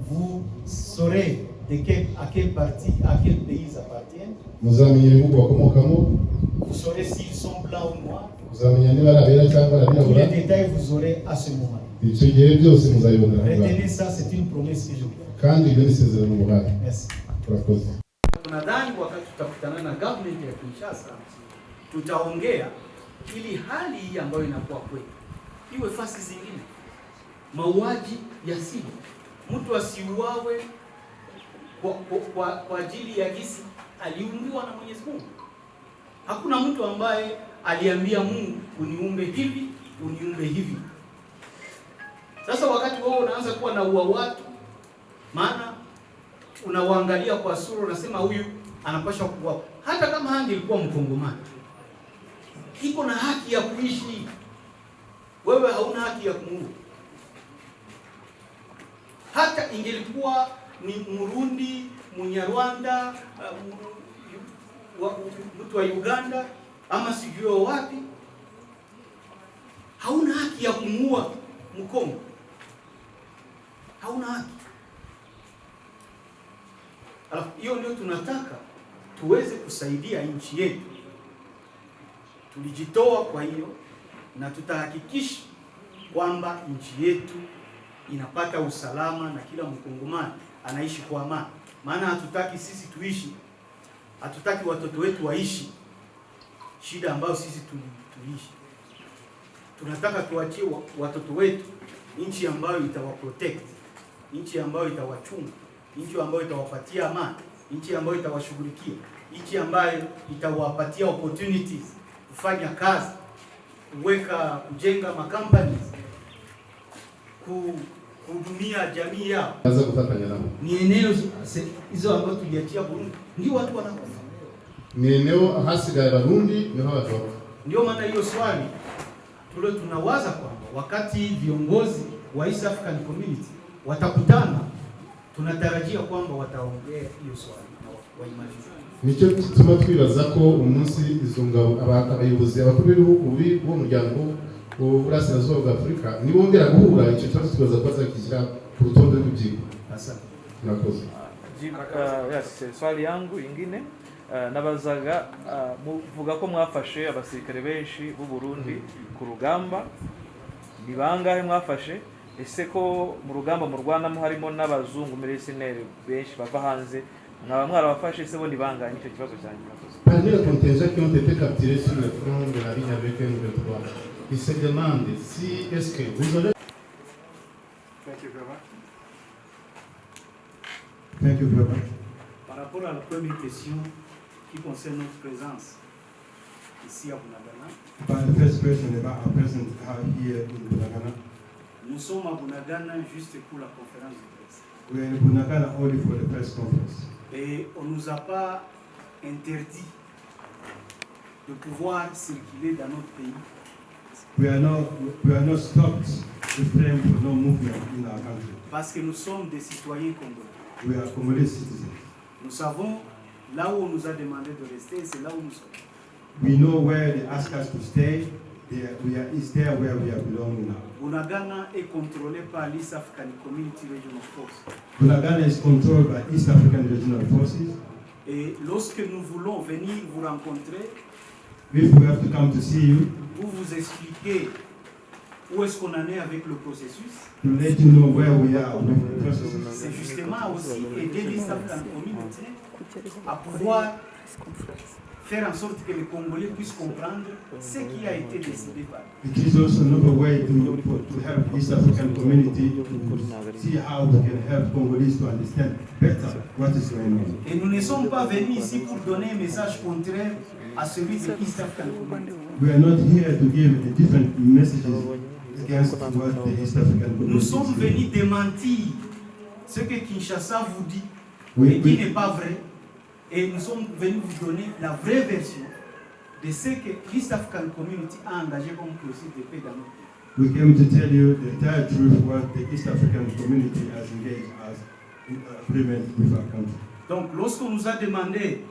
Vous saurez à quel parti, à quel pays ils appartiennent. Vous saurez s'ils sont blancs ou noirs. Tous les détails vous aurez à ce moment. Retenez ça, c'est une promesse que je vous fais. Merci. Tunadhani wakati tutakutana na government ya Kinshasa tutaongea ili hali hii ambayo inakuwa kwetu iwe fasi zingine, mauaji yasiwe, mtu asiuawe kwa ajili ya gisi aliumbiwa na Mwenyezi Mungu. Hakuna mtu ambaye aliambia Mungu uniumbe hivi, uniumbe hivi. Sasa wakati wewe unaanza kuwa na ua watu, maana unawaangalia kwa sura, unasema huyu anapaswa kuwa, hata kama hangelikuwa Mkongomani, iko na haki ya kuishi. Wewe hauna haki ya kumuua. Hata ingelikuwa ni Murundi, Munyarwanda, mtu wa Uganda ama sijui wapi, hauna haki ya kumuua Mkongo. Hauna haki. Alafu hiyo ndio tunataka tuweze kusaidia nchi yetu. Tulijitoa kwa hiyo na tutahakikisha kwamba nchi yetu inapata usalama na kila Mkongomani anaishi kwa amani. Maana hatutaki sisi tuishi, hatutaki watoto wetu waishi shida ambayo sisi tuliishi. Tunataka tuachie watoto wetu nchi ambayo itawaprotect, nchi ambayo itawachunga, nchi ambayo itawapatia amani, nchi ambayo itawashughulikia, nchi ambayo itawapatia opportunities kufanya kazi, kujenga makampani, kuhudumia jamii yao. Ni eneo hizo ambazo tuliachia Burundi, ndio watu wanakufa. Ni eneo hasigaye Barundi ndio watu. Ndio maana hiyo swali tunawaza kwamba wakati viongozi wa East African Community watakutana, tunatarajia kwamba wataongea hiyo swali na waimalize. Nicyo gituma twibaza ko umunsi izo ngabo abayobozi abakuru b'ibihugu b'umuryango w'Uburasirazuba bwa Afurika nibongera guhura icyo kibazo twibaza ko bazakishyira ku rutonde rw'ibyigwa. Asante. Nakoze. Swali yangu ingine nabazaga muvuga ko mwafashe abasirikare benshi b'u Burundi ku rugamba, ni bangahe mwafashe? Ese ko mu rugamba mu Rwanda harimo n'abazungu mercenaires benshi bava hanze, mwaba mwarabafashe se bo ni bangahe? Nicyo kibazo cyanjye. Parmi les contingents qui ont été capturés sur le front de la ligne avec M23, il se demande si est-ce que vous avez... Thank you very much. Thank you very much. Par rapport à la première question qui concerne notre présence ici à Bunagana. About the first question about our presence here in Bunagana. Nous sommes à Bunagana juste pour la conférence de presse. We are in Bunagana only for the press conference. Et on ne nous a pas interdit de pouvoir circuler dans notre pays. We are not stopped to frame for no movement in our country. Parce que nous sommes des citoyens congolais. We are Congolese citizens. Nous savons là où on nous a demandé de rester, c'est là où nous sommes. We know where they ask us to stay. It's there where we are belonging now. Bunagana est contrôlé par l'East African Community Regional Force. Bunagana is controlled by East African Regional Forces. Et lorsque nous voulons venir vous rencontrer, if we have to come to see you, pour vous expliquer où est-ce qu'on en est avec le processus. To let you know where we are with the process. C'est justement aussi aider l'East African Community à pouvoir faire en sorte que les Congolais puissent comprendre ce qui a été décidé par eux. It is also another way to help East African community to see how we can help Congolese to understand better what is going on. Et nous ne sommes pas venus ici pour donner un message contraire à celui de East African Community. We are not here to give a different messages against what the East African community. Nous sommes venus démentir ce que Kinshasa vous dit, Oui, et qui oui. n'est pas vrai. Et nous sommes venus vous donner la vraie version de ce que l'East African Community a engagé comme processus de paix dans notre pays. We came to tell you the entire truth what the East African community has engaged as in agreement with our country. Donc, lorsqu'on nous a demandé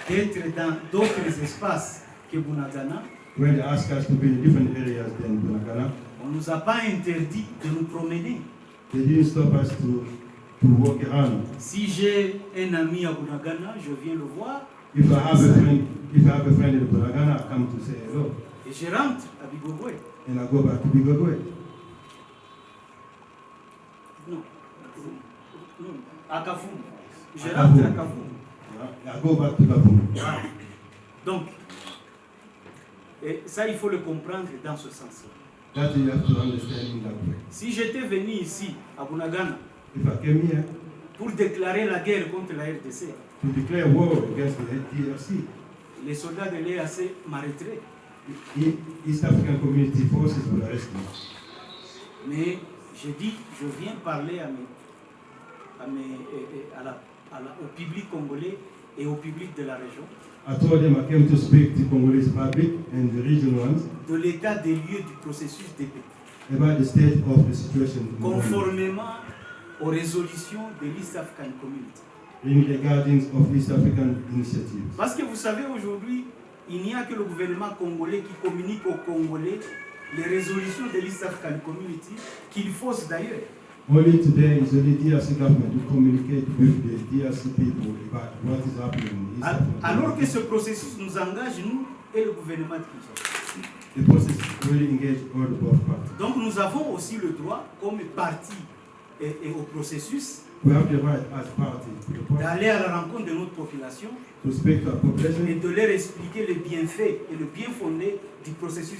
d'être dans d'autres espaces que Bunagana, When they asked us to be in different areas than Bunagana, on ne nous a pas interdit de nous promener. they didn't stop us to walk around. Si j'ai un ami à Bunagana, je viens le voir If I have a friend in Bunagana, I come to say hello, et je rentre à Bigogwe. and I go back to Bigogwe. Non, non, à Kafoum. Je rentre à Kafoum. I go back to Kafoum. Donc, et ça, il faut le comprendre dans ce sens-là. That you have to understand in that way. Si j'étais venu ici, à Bunagana, If I came here pour déclarer la guerre contre la RDC, to declare war against the DRC, les soldats de l'EAC m'arrêteraient. East African Community Forces will arrest me. Mais j'ai dit, je viens parler au public congolais et au public de la région. I told them I came to speak to Congolese public and the regional ones De l'état des lieux du processus de paix, about the state of the situation in Burundi, conformément aux résolutions de l'East African Community. in the gardens of East African initiatives. Parce que vous savez, aujourd'hui, il n'y a que le gouvernement congolais qui communique aux Congolais les résolutions de l'East African Community, qu'il fausse d'ailleurs. Only today is only DRC government to communicate with the DRC people about what is happening in East Africa. Alors que ce processus nous engage, nous et le gouvernement de Kinshasa. The process really engaged all the both parties. Donc nous avons aussi le droit, comme parti et au processus, We have the right as party to the process d'aller à la rencontre de notre population to speak to our population et de leur expliquer les bienfaits et le bien fondé du processus